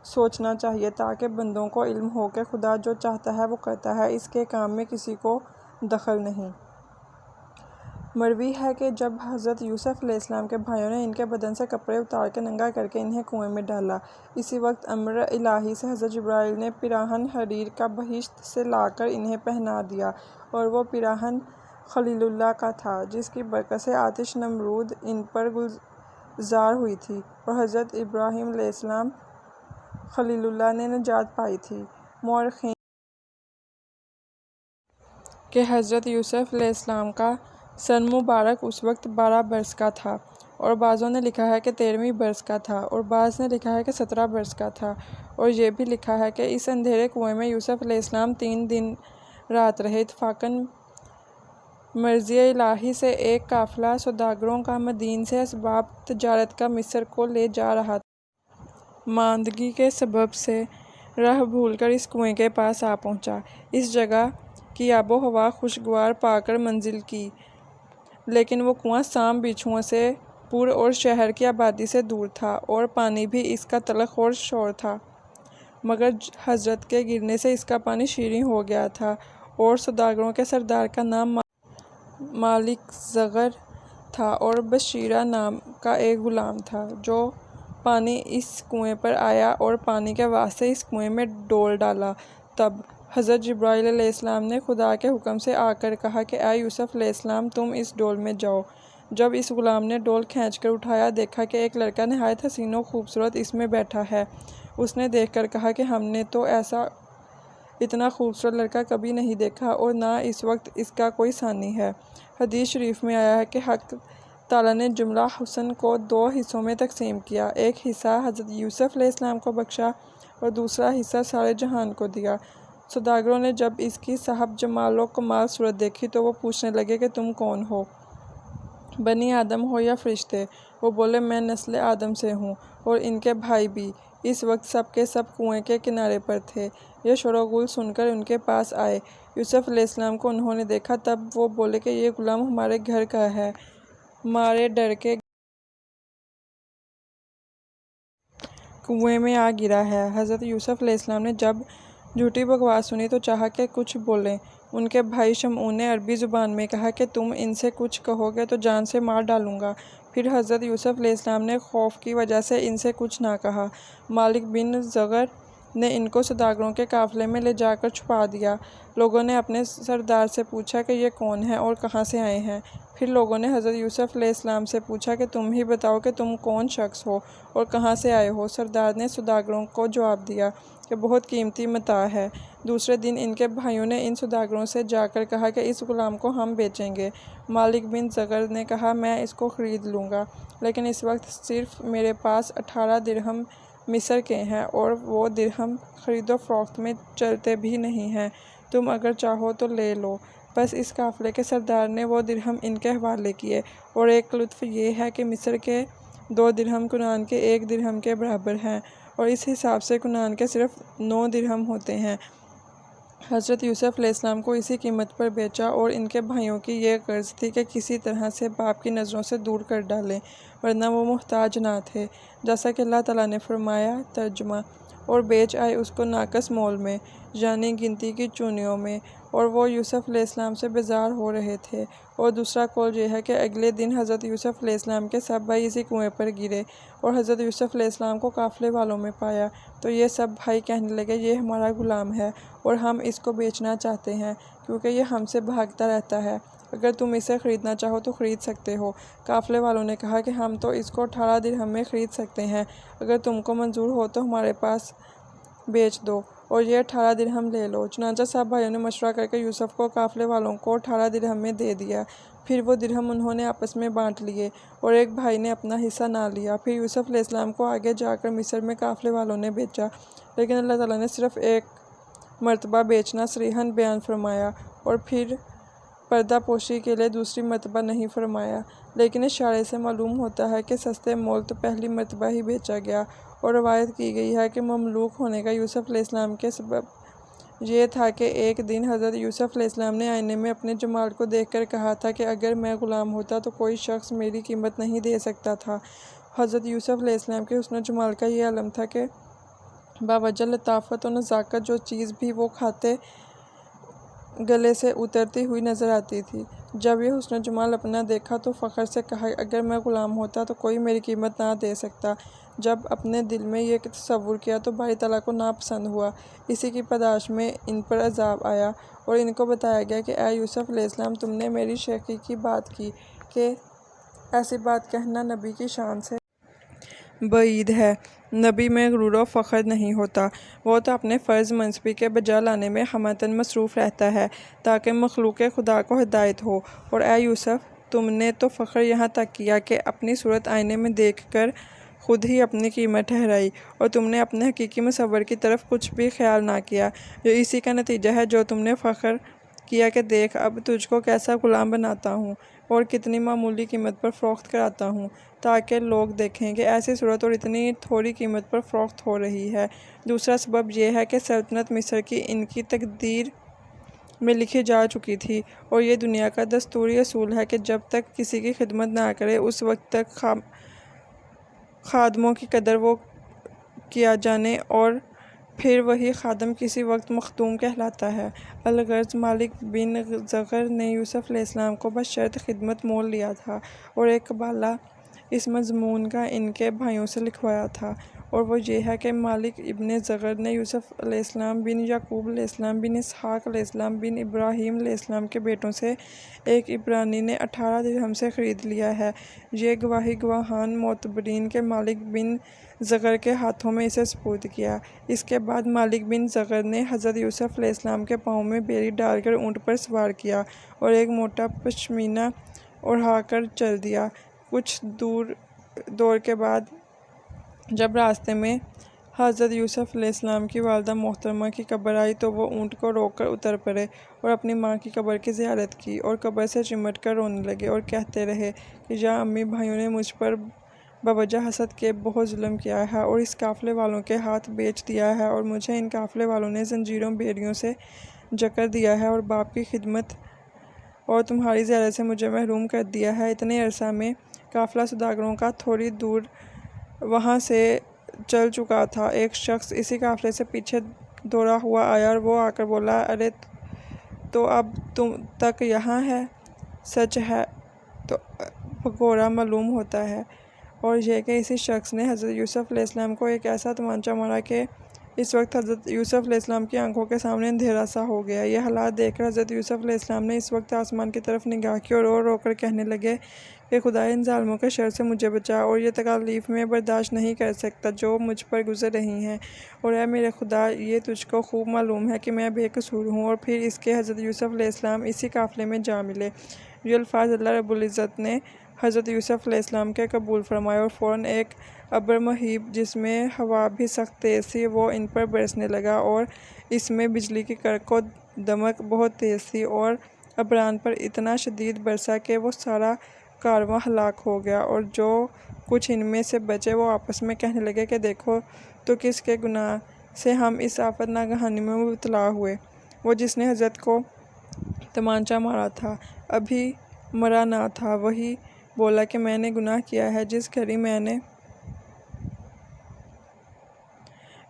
سوچنا چاہیے تاکہ بندوں کو علم ہو کہ خدا جو چاہتا ہے وہ کرتا ہے، اس کے کام میں کسی کو دخل نہیں۔ مروی ہے کہ جب حضرت یوسف علیہ السلام کے بھائیوں نے ان کے بدن سے کپڑے اتار کے ننگا کر کے انہیں کنویں میں ڈالا، اسی وقت امر الہی سے حضرت جبرائیل نے پیراہن حریر کا بہشت سے لا کر انہیں پہنا دیا، اور وہ پیراہن خلیل اللہ کا تھا، جس کی برکت سے آتش نمرود ان پر گلزار ہوئی تھی اور حضرت ابراہیم علیہ السلام خلیل اللہ نے نجات پائی تھی۔ مورخین کہ حضرت یوسف علیہ السلام کا سن مبارک اس وقت 12 برس کا تھا، اور بعضوں نے لکھا ہے کہ 13ویں برس کا تھا، اور بعض نے لکھا ہے کہ 17 برس کا تھا، اور یہ بھی لکھا ہے کہ اس اندھیرے کنویں میں یوسف علیہ السلام 3 دن رات رہے۔ اتفاقاً مرضی الہی سے ایک قافلہ سوداگروں کا مدین سے اسباب تجارت کا مصر کو لے جا رہا تھا۔ ماندگی کے سبب سے راہ بھول کر اس کنویں کے پاس آ پہنچا۔ اس جگہ کی آب و ہوا خوشگوار پا کر منزل کی، لیکن وہ کنواں سام بچھوؤں سے پر اور شہر کی آبادی سے دور تھا، اور پانی بھی اس کا تلخ اور شور تھا، مگر حضرت کے گرنے سے اس کا پانی شیریں ہو گیا تھا۔ اور سوداگروں کے سردار کا نام مالک زغر تھا، اور بشیرہ نام کا ایک غلام تھا، جو پانی اس کنویں پر آیا اور پانی کے واسطے اس کنویں میں ڈول ڈالا۔ تب حضرت جبرائیل علیہ السلام نے خدا کے حکم سے آ کر کہا کہ اے یوسف علیہ السلام، تم اس ڈول میں جاؤ۔ جب اس غلام نے ڈول کھینچ کر اٹھایا، دیکھا کہ ایک لڑکا نہایت حسین و خوبصورت اس میں بیٹھا ہے۔ اس نے دیکھ کر کہا کہ ہم نے تو ایسا اتنا خوبصورت لڑکا کبھی نہیں دیکھا، اور نہ اس وقت اس کا کوئی ثانی ہے۔ حدیث شریف میں آیا ہے کہ حق تعالیٰ نے جملہ حسن کو 2 حصوں میں تقسیم کیا، ایک حصہ حضرت یوسف علیہ السلام کو بخشا اور دوسرا حصہ سارے جہان کو دیا۔ سوداگروں نے جب اس کی صاحب جمال و کمال صورت دیکھی تو وہ پوچھنے لگے کہ تم کون ہو؟ بنی آدم ہو یا فرشتے؟ وہ بولے میں نسل آدم سے ہوں، اور ان کے بھائی بھی۔ اس وقت سب کے سب کنویں کے کنارے پر تھے۔ یہ شور و غل سن کر ان کے پاس آئے۔ یوسف علیہ السلام کو انہوں نے دیکھا، تب وہ بولے کہ یہ غلام ہمارے گھر کا ہے۔ مارے ڈر کے کنویں میں آ گرا ہے۔ حضرت یوسف علیہ السلام نے جب جھوٹی بکواس سنی تو چاہا کہ کچھ بولیں۔ ان کے بھائی شمعون نے عربی زبان میں کہا کہ تم ان سے کچھ کہو گے تو جان سے مار ڈالوں گا۔ پھر حضرت یوسف علیہ السلام نے خوف کی وجہ سے ان سے کچھ نہ کہا۔ مالک بن زغر نے ان کو سوداگروں کے قافلے میں لے جا کر چھپا دیا۔ لوگوں نے اپنے سردار سے پوچھا کہ یہ کون ہیں اور کہاں سے آئے ہیں؟ پھر لوگوں نے حضرت یوسف علیہ السلام سے پوچھا کہ تم ہی بتاؤ کہ تم کون شخص ہو اور کہاں سے آئے ہو؟ سردار نے سوداگروں کو جواب دیا کہ بہت قیمتی متاع ہے۔ دوسرے دن ان کے بھائیوں نے ان سوداگروں سے جا کر کہا کہ اس غلام کو ہم بیچیں گے۔ مالک بن زغر نے کہا میں اس کو خرید لوں گا، لیکن اس وقت صرف میرے پاس 18 درہم مصر کے ہیں، اور وہ درہم خرید و فروخت میں چلتے بھی نہیں ہیں، تم اگر چاہو تو لے لو۔ پس اس قافلے کے سردار نے وہ درہم ان کے حوالے کیے، اور ایک لطف یہ ہے کہ مصر کے 2 درہم کنعان کے 1 درہم کے برابر ہیں، اور اس حساب سے کنعان کے صرف 9 درہم ہوتے ہیں۔ حضرت یوسف علیہ السلام کو اسی قیمت پر بیچا، اور ان کے بھائیوں کی یہ غرض تھی کہ کسی طرح سے باپ کی نظروں سے دور کر ڈالیں، ورنہ وہ محتاج نہ تھے، جیسا کہ اللہ تعالیٰ نے فرمایا۔ ترجمہ: اور بیچ آئے اس کو ناقص مول میں، یعنی گنتی کی چونیوں میں، اور وہ یوسف علیہ السلام سے بیزار ہو رہے تھے۔ اور دوسرا قول یہ ہے کہ اگلے دن حضرت یوسف علیہ السلام کے سب بھائی اسی کنویں پر گرے، اور حضرت یوسف علیہ السلام کو قافلے والوں میں پایا، تو یہ سب بھائی کہنے لگے، یہ ہمارا غلام ہے اور ہم اس کو بیچنا چاہتے ہیں، کیونکہ یہ ہم سے بھاگتا رہتا ہے۔ اگر تم اسے خریدنا چاہو تو خرید سکتے ہو۔ قافلے والوں نے کہا کہ ہم تو اس کو 18 درہم میں خرید سکتے ہیں، اگر تم کو منظور ہو تو ہمارے پاس بیچ دو اور یہ 18 درہم لے لو۔ چنانچہ سب بھائیوں نے مشورہ کر کے یوسف کو قافلے والوں کو 18 درہم میں دے دیا۔ پھر وہ درہم انہوں نے آپس میں بانٹ لیے، اور ایک بھائی نے اپنا حصہ نہ لیا۔ پھر یوسف علیہ السلام کو آگے جا کر مصر میں قافلے والوں نے بیچا، لیکن اللہ تعالیٰ نے صرف ایک مرتبہ بیچنا صریحاً بیان فرمایا، اور پھر پردہ پوشی کے لیے دوسری مرتبہ نہیں فرمایا۔ لیکن اشارے سے معلوم ہوتا ہے کہ سستے مول تو پہلی مرتبہ ہی بیچا گیا، اور روایت کی گئی ہے کہ مملوک ہونے کا یوسف علیہ السلام کے سبب یہ تھا کہ ایک دن حضرت یوسف علیہ السلام نے آئینے میں اپنے جمال کو دیکھ کر کہا تھا کہ اگر میں غلام ہوتا تو کوئی شخص میری قیمت نہیں دے سکتا تھا۔ حضرت یوسف علیہ السلام کے حسن و جمال کا یہ علم تھا کہ باوجہ لطافت و نزاکت جو چیز بھی وہ کھاتے گلے سے اترتی ہوئی نظر آتی تھی۔ جب یہ حسن و جمال اپنا دیکھا تو فخر سے کہا، اگر میں غلام ہوتا تو کوئی میری قیمت نہ دے سکتا۔ جب اپنے دل میں یہ تصور کیا تو باری تعالیٰ کو ناپسند ہوا۔ اسی کی پاداش میں ان پر عذاب آیا، اور ان کو بتایا گیا کہ اے یوسف علیہ السلام، تم نے میری شیخی کی بات کی کہ ایسی بات کہنا نبی کی شان سے بعید ہے۔ نبی میں غرور و فخر نہیں ہوتا، وہ تو اپنے فرض منصبی کے بجا لانے میں ہمتاً مصروف رہتا ہے تاکہ مخلوق خدا کو ہدایت ہو۔ اور اے یوسف، تم نے تو فخر یہاں تک کیا کہ اپنی صورت آئینے میں دیکھ کر خود ہی اپنی قیمت ٹھہرائی، اور تم نے اپنے حقیقی مصور کی طرف کچھ بھی خیال نہ کیا، جو اسی کا نتیجہ ہے جو تم نے فخر کیا کہ دیکھ اب تجھ کو کیسا غلام بناتا ہوں اور کتنی معمولی قیمت پر فروخت کراتا ہوں، تاکہ لوگ دیکھیں کہ ایسی صورت اور اتنی تھوڑی قیمت پر فروخت ہو رہی ہے۔ دوسرا سبب یہ ہے کہ سلطنت مصر کی ان کی تقدیر میں لکھی جا چکی تھی، اور یہ دنیا کا دستوری اصول ہے کہ جب تک کسی کی خدمت نہ کرے اس وقت تک خادموں کی قدر وہ کیا جانے، اور پھر وہی خادم کسی وقت مخدوم کہلاتا ہے۔ الغرض مالک بن زغر نے یوسف علیہ السلام کو بشرط خدمت مول لیا تھا، اور ایک قبالہ اس مضمون کا ان کے بھائیوں سے لکھوایا تھا، اور وہ یہ ہے کہ مالک ابن زغر نے یوسف علیہ السلام بن یعقوب علیہ السلام بن اسحاق علیہ السلام بن ابراہیم علیہ السلام کے بیٹوں سے ایک عبرانی نے 18 درہم سے خرید لیا ہے۔ یہ گواہی گواہان معتبرین کے مالک بن زغر کے ہاتھوں میں اسے سپرد کیا۔ اس کے بعد مالک بن زغر نے حضرت یوسف علیہ السلام کے پاؤں میں بیڑی ڈال کر اونٹ پر سوار کیا، اور ایک موٹا پشمینہ اوڑھا کر چل دیا۔ کچھ دور کے بعد جب راستے میں حضرت یوسف علیہ السلام کی والدہ محترمہ کی قبر آئی تو وہ اونٹ کو روک کر اتر پڑے اور اپنی ماں کی قبر کی زیارت کی، اور قبر سے چمٹ کر رونے لگے اور کہتے رہے کہ یا امی، بھائیوں نے مجھ پر بوجہ حسد کے بہت ظلم کیا ہے اور اس قافلے والوں کے ہاتھ بیچ دیا ہے، اور مجھے ان قافلے والوں نے زنجیروں بیڑیوں سے جکڑ دیا ہے، اور باپ کی خدمت اور تمہاری زیارت سے مجھے محروم کر دیا ہے۔ اتنے عرصہ میں قافلہ سوداگروں کا تھوڑی دور وہاں سے چل چکا تھا۔ ایک شخص اسی قافلے سے پیچھے دوڑا ہوا آیا، اور وہ آ کر بولا، ارے تو اب تک یہاں ہے؟ سچ ہے تو بھگورا معلوم ہوتا ہے۔ اور یہ کہ اسی شخص نے حضرت یوسف علیہ السلام کو ایک ایسا تمانچہ مارا کہ اس وقت حضرت یوسف علیہ السلام کی آنکھوں کے سامنے اندھیرا سا ہو گیا۔ یہ حالات دیکھ کر حضرت یوسف علیہ السلام نے اس وقت آسمان کی طرف نگاہ کی اور رو رو کر کہنے لگے کہ خدایا، ان ظالموں کے شر سے مجھے بچا، اور یہ تکالیف میں برداشت نہیں کر سکتا جو مجھ پر گزر رہی ہیں، اور اے میرے خدا، یہ تجھ کو خوب معلوم ہے کہ میں بے قصور ہوں۔ اور پھر اس کے حضرت یوسف علیہ السلام اسی قافلے میں جا ملے۔ یہ الفاظ اللہ رب العزت نے حضرت یوسف علیہ السلام کے قبول فرمائے، اور فوراً ایک ابر مہیب جس میں ہوا بھی سخت تیز تھی وہ ان پر برسنے لگا، اور اس میں بجلی کی کڑک و دمک بہت تیز تھی، اور ابران پر اتنا شدید برسا کہ وہ سارا کارواں ہلاک ہو گیا، اور جو کچھ ان میں سے بچے وہ آپس میں کہنے لگے کہ دیکھو تو کس کے گناہ سے ہم اس آفت ناگہانی میں مبتلا ہوئے۔ وہ جس نے حضرت کو تمانچہ مارا تھا ابھی مرا نہ تھا، وہی بولا کہ میں نے گناہ کیا ہے۔ جس گھڑی میں نے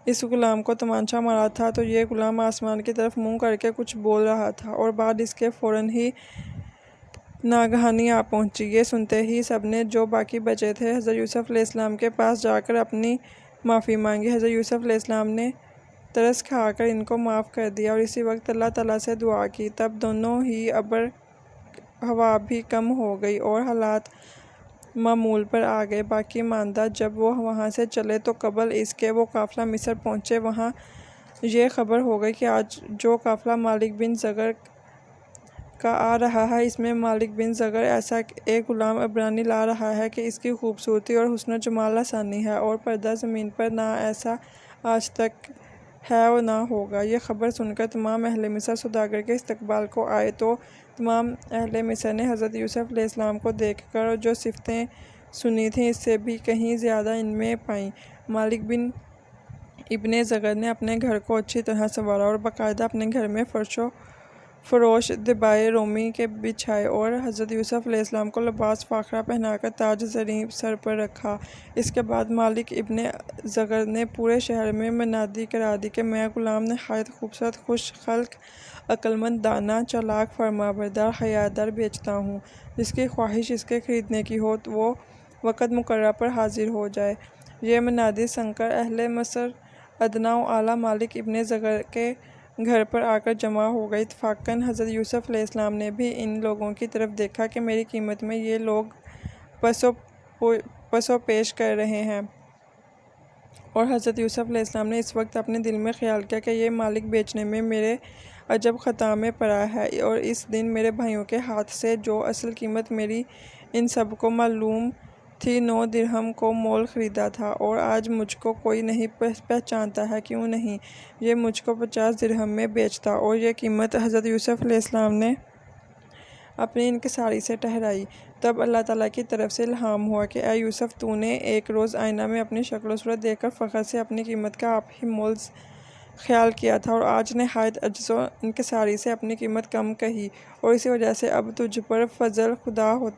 اس غلام کو تمانچہ مارا تھا تو یہ غلام آسمان کی طرف منہ کر کے کچھ بول رہا تھا، اور بعد اس کے فوراً ہی ناگہانی آ پہنچی۔ یہ سنتے ہی سب نے جو باقی بچے تھے حضرت یوسف علیہ السلام کے پاس جا کر اپنی معافی مانگی۔ حضرت یوسف علیہ السلام نے ترس کھا کر ان کو معاف کر دیا اور اسی وقت اللہ تعالیٰ سے دعا کی۔ تب دونوں ہی ابر ہوا بھی کم ہو گئی اور حالات معمول پر آ گئے۔ باقی ماندہ جب وہ وہاں سے چلے تو قبل اس کے وہ قافلہ مصر پہنچے۔ وہاں یہ خبر ہو گئی کہ آج جو قافلہ مالک بن زغر کا آ رہا ہے، اس میں مالک بن زغر ایسا ایک غلام عبرانی لا رہا ہے کہ اس کی خوبصورتی اور حسن و جمال لسانی ہے، اور پردہ زمین پر نہ ایسا آج تک ہے اور نہ ہوگا۔ یہ خبر سن کر تمام اہل مصر سوداگر کے استقبال کو آئے، تو تمام اہل مصر نے حضرت یوسف علیہ السلام کو دیکھ کر جو صفتیں سنی تھیں اس سے بھی کہیں زیادہ ان میں پائیں۔ مالک بن ابن زغر نے اپنے گھر کو اچھی طرح سنوارا اور باقاعدہ اپنے گھر میں فرش و فروش دبائے رومی کے بچھائے، اور حضرت یوسف علیہ السلام کو لباس فاخرہ پہنا کر تاج زریں سر پر رکھا۔ اس کے بعد مالک ابن زغر نے پورے شہر میں منادی کرا دی کہ میں غلام نہایت خوبصورت، خوش خلق، عقل مند، دانا، چالاک، فرمانبردار، حیادار بیچتا ہوں۔ جس کی خواہش اس کے خریدنے کی ہو وہ وقت مقررہ پر حاضر ہو جائے۔ یہ منادی سن کر اہل مصر ادنیٰ و اعلیٰ مالک ابن زغر کے گھر پر آ کر جمع ہو گئے۔ اتفاقاً حضرت یوسف علیہ السلام نے بھی ان لوگوں کی طرف دیکھا کہ میری قیمت میں یہ لوگ پس و پیش کر رہے ہیں، اور حضرت یوسف علیہ السلام نے اس وقت اپنے دل میں خیال کیا کہ یہ مالک بیچنے میں میرے عجب خطا میں پڑا ہے، اور اس دن میرے بھائیوں کے ہاتھ سے جو اصل قیمت میری ان سب کو معلوم تھی 9 درہم کو مول خریدا تھا، اور آج مجھ کو کوئی نہیں پہچانتا ہے۔ کیوں نہیں یہ مجھ کو 50 درہم میں بیچتا؟ اور یہ قیمت حضرت یوسف علیہ السلام نے اپنی انکساری سے ٹھہرائی۔ تب اللہ تعالیٰ کی طرف سے الہام ہوا کہ اے یوسف، تو نے ایک روز آئینہ میں اپنی شکل و صورت دیکھ کر فخر سے اپنی قیمت کا آپ ہی مول خیال کیا تھا، اور آج نہایت عجز و انکساری سے اپنی قیمت کم کہی، اور اسی وجہ سے اب تجھ پر فضل خدا ہو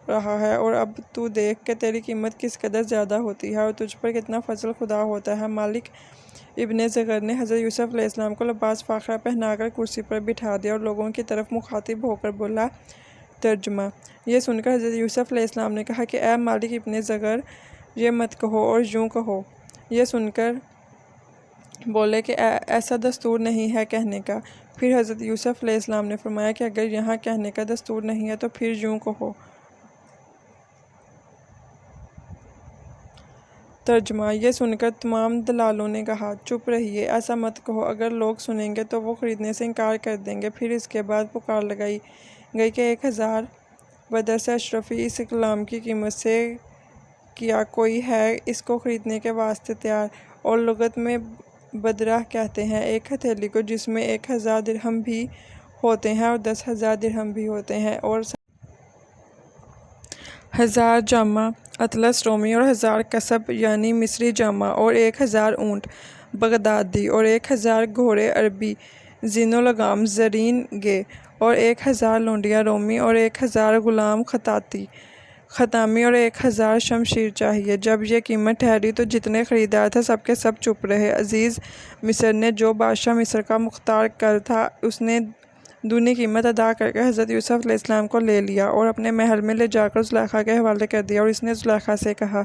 رہا ہے، اور اب تو دیکھ کہ تیری قیمت کس قدر زیادہ ہوتی ہے اور تجھ پر کتنا فضل خدا ہوتا ہے۔ مالک ابن زغر نے حضرت یوسف علیہ السلام کو لباس فاخرہ پہنا کر کرسی پر بٹھا دیا اور لوگوں کی طرف مخاطب ہو کر بولا۔ ترجمہ: یہ سن کر حضرت یوسف علیہ السلام نے کہا کہ اے مالک ابن زغر، یہ مت کہو اور یوں کہو۔ یہ سن کر بولے کہ ایسا دستور نہیں ہے کہنے کا۔ پھر حضرت یوسف علیہ السلام نے فرمایا کہ اگر یہاں کہنے کا دستور نہیں ہے تو پھر یوں کہو۔ ترجمہ: یہ سن کر تمام دلالوں نے کہا، چپ رہیے، ایسا مت کہو، اگر لوگ سنیں گے تو وہ خریدنے سے انکار کر دیں گے۔ پھر اس کے بعد پکار لگائی گئی کہ 1000 بدر سے اشرفی اس غلام کی قیمت سے کیا کوئی ہے اس کو خریدنے کے واسطے تیار؟ اور لغت میں بدرہ کہتے ہیں ایک ہتھیلی کو جس میں 1000 درہم بھی ہوتے ہیں اور 10,000 درہم بھی ہوتے ہیں، اور 1000 جامہ اطلس رومی اور 1000 کسب یعنی مصری جامہ، اور 1000 اونٹ بغدادی، اور 1000 گھوڑے عربی زین و لگام زرین گے، اور 1000 لونڈیاں رومی، اور 1000 غلام خطامی، اور 1000 شمشیر چاہیے۔ جب یہ قیمت ٹھہری تو جتنے خریدار تھے سب کے سب چپ رہے۔ عزیز مصر نے جو بادشاہ مصر کا مختار کر تھا اس نے دونی قیمت ادا کر کے حضرت یوسف علیہ السلام کو لے لیا اور اپنے محل میں لے جا کر زلیخا کے حوالے کر دیا، اور اس نے زلیخا سے کہا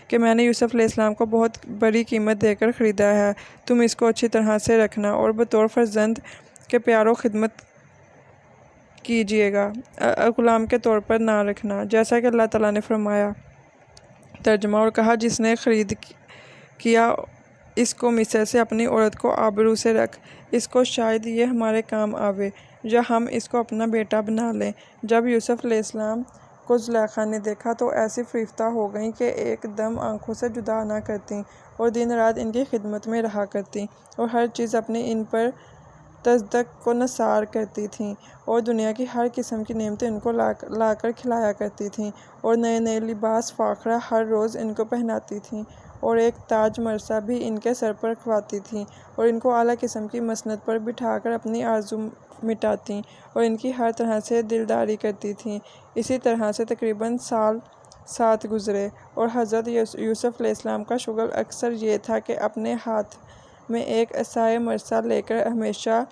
کہ میں نے یوسف علیہ السلام کو بہت بڑی قیمت دے کر خریدا ہے، تم اس کو اچھی طرح سے رکھنا اور بطور فرزند کے پیار و خدمت کیجیے گا، غلام کے طور پر نہ رکھنا، جیسا کہ اللہ تعالیٰ نے فرمایا۔ ترجمہ: اور کہا جس نے خرید کیا اس کو مصر سے اپنی عورت کو آبرو سے رکھ، اس کو شاید یہ ہمارے کام آوے یا ہم اس کو اپنا بیٹا بنا لیں۔ جب یوسف علیہ السلام کو زلیخا نے دیکھا تو ایسی فریفتہ ہو گئیں کہ ایک دم آنکھوں سے جدا نہ کرتیں، اور دن رات ان کی خدمت میں رہا کرتیں، اور ہر چیز اپنی ان پر تصدق کو نثار کرتی تھیں اور دنیا کی ہر قسم کی نعمتیں ان کو لا کر کھلایا کرتی تھیں اور نئے نئے لباس فاخرہ ہر روز ان کو پہناتی تھیں اور ایک تاج مرثا بھی ان کے سر پر رکھواتی تھیں اور ان کو اعلیٰ قسم کی مسند پر بٹھا کر اپنی آرزو مٹاتیں اور ان کی ہر طرح سے دلداری کرتی تھیں۔ اسی طرح سے تقریباً سال 7 گزرے اور حضرت یوسف علیہ السلام کا شغل اکثر یہ تھا کہ اپنے ہاتھ میں ایک عصائے مرثا لے کر ہمیشہ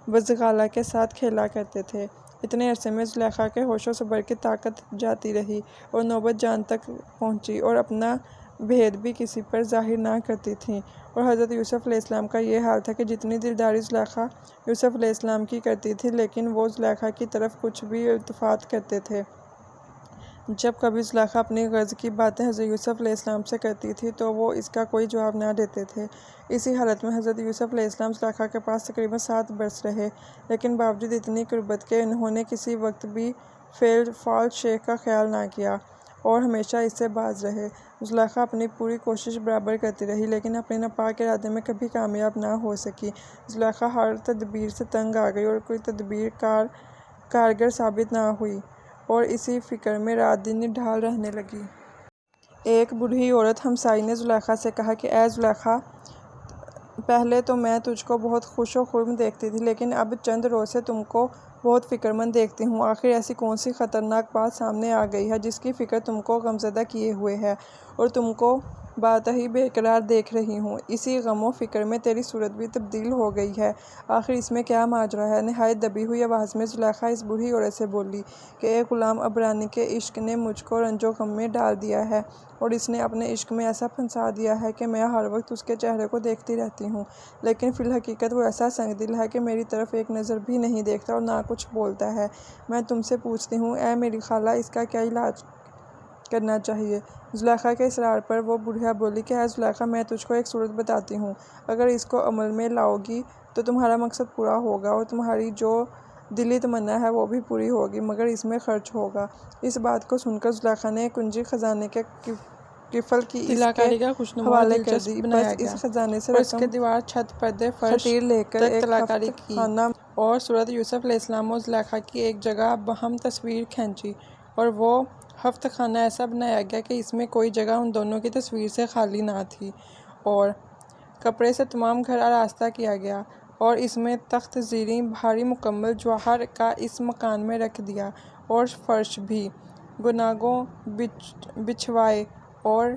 بزغالہ کے ساتھ کھیلا کرتے تھے۔ اتنے عرصے میں زلیخا کے ہوش و صبر کی طاقت جاتی رہی اور نوبت جان تک پہنچی اور اپنا بھید بھی کسی پر ظاہر نہ کرتی تھیں اور حضرت یوسف علیہ السلام کا یہ حال تھا کہ جتنی دلداری زلیخا یوسف علیہ السلام کی کرتی تھی لیکن وہ زلیخا کی طرف کچھ بھی التفات کرتے تھے۔ جب کبھی زلیخا اپنی غرض کی باتیں حضرت یوسف علیہ السلام سے کرتی تھی تو وہ اس کا کوئی جواب نہ دیتے تھے۔ اسی حالت میں حضرت یوسف علیہ السلام زلیخا کے پاس تقریباً 7 برس رہے، لیکن باوجود اتنی قربت کے انہوں نے کسی وقت بھی فال شیخ کا خیال نہ کیا اور ہمیشہ اس سے باز رہے۔ زلیخا اپنی پوری کوشش برابر کرتی رہی لیکن اپنے ناپاک ارادے میں کبھی کامیاب نہ ہو سکی۔ زلیخا ہر تدبیر سے تنگ آ گئی اور کوئی تدبیر کارگر ثابت نہ ہوئی اور اسی فکر میں رات دن نڈھال رہنے لگی۔ ایک بوڑھی عورت ہمسائی نے زلیخا سے کہا کہ اے زلیخا، پہلے تو میں تجھ کو بہت خوش و خرم دیکھتی تھی لیکن اب چند روز سے تم کو بہت فکرمند دیکھتی ہوں۔ آخر ایسی کون سی خطرناک بات سامنے آ گئی ہے جس کی فکر تم کو غمزدہ کیے ہوئے ہے اور تم کو باتحی بے قرار دیکھ رہی ہوں۔ اسی غم و فکر میں تیری صورت بھی تبدیل ہو گئی ہے۔ آخر اس میں کیا ماجرا ہے؟ نہایت دبی ہوئی آواز میں زلیخا اس بوڑھی عورت سے بولی کہ اے غلام عبرانی کے عشق نے مجھ کو رنج و غم میں ڈال دیا ہے اور اس نے اپنے عشق میں ایسا پھنسا دیا ہے کہ میں ہر وقت اس کے چہرے کو دیکھتی رہتی ہوں لیکن فی الحقیقت وہ ایسا سنگ دل ہے کہ میری طرف ایک نظر بھی نہیں دیکھتا اور نہ کچھ بولتا ہے۔ میں تم سے پوچھتی ہوں اے میری خالہ، اس کا کیا علاج کرنا چاہیے؟ زلیخا کے اصرار پر وہ بڑھیا بولی کہ اے زلیخا، میں تجھ کو ایک صورت بتاتی ہوں، اگر اس کو عمل میں لاؤ گی تو تمہارا مقصد پورا ہوگا اور تمہاری جو دلی تمنا ہے وہ بھی پوری ہوگی، مگر اس میں خرچ ہوگا۔ اس بات کو سن کر زلیخا نے کنجی خزانے کے قفل کی اس کے طلاکاری کا خوشنما اور حوالے کر دلچسپ دی۔ بنایا بس گیا اس خزانے سے اور اس کے رقم دیوار، چھت، پردے، فرش خطیر لے کر تک ایک طلاکاری ہفت کی خانہ اور صورت یوسف علیہ السلام و زلیخا کی ایک جگہ باہم تصویر کھینچی اور وہ ہفت خانہ ایسا بنایا گیا کہ اس میں کوئی جگہ ان دونوں کی تصویر سے خالی نہ تھی اور کپڑے سے تمام گھر آراستہ کیا گیا اور اس میں تخت زریں بھاری مکمل جواہر کا اس مکان میں رکھ دیا اور فرش بھی گناگوں بچھوائے اور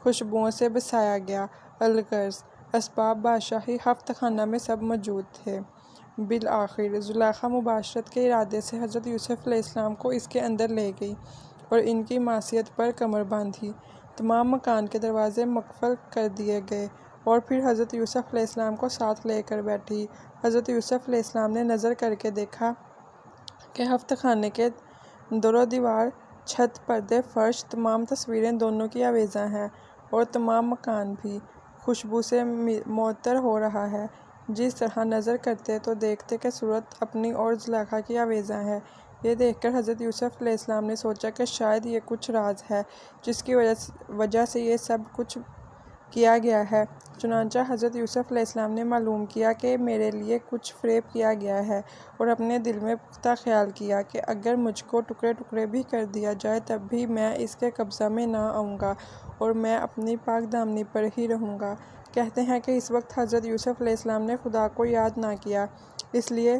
خوشبوؤں سے بسایا گیا۔ الغرض اسباب بادشاہی ہفت خانہ میں سب موجود تھے۔ بالآخر زلیخا مباشرت کے ارادے سے حضرت یوسف علیہ السلام کو اس کے اندر لے گئی اور ان کی معصیت پر کمر باندھی۔ تمام مکان کے دروازے مقفل کر دیے گئے اور پھر حضرت یوسف علیہ السلام کو ساتھ لے کر بیٹھی۔ حضرت یوسف علیہ السلام نے نظر کر کے دیکھا کہ ہفت خانے کے در و دیوار، چھت، پردے، فرش، تمام تصویریں دونوں کی آویزاں ہیں اور تمام مکان بھی خوشبو سے معطر ہو رہا ہے۔ جس طرح نظر کرتے تو دیکھتے کہ صورت اپنی اور زلیخا کی آویزاں ہے۔ یہ دیکھ کر حضرت یوسف علیہ السلام نے سوچا کہ شاید یہ کچھ راز ہے جس کی وجہ سے یہ سب کچھ کیا گیا ہے۔ چنانچہ حضرت یوسف علیہ السلام نے معلوم کیا کہ میرے لیے کچھ فریب کیا گیا ہے اور اپنے دل میں پختہ خیال کیا کہ اگر مجھ کو ٹکڑے ٹکڑے بھی کر دیا جائے تب بھی میں اس کے قبضہ میں نہ آؤں گا اور میں اپنی پاک دامنی پر ہی رہوں گا۔ کہتے ہیں کہ اس وقت حضرت یوسف علیہ السلام نے خدا کو یاد نہ کیا، اس لیے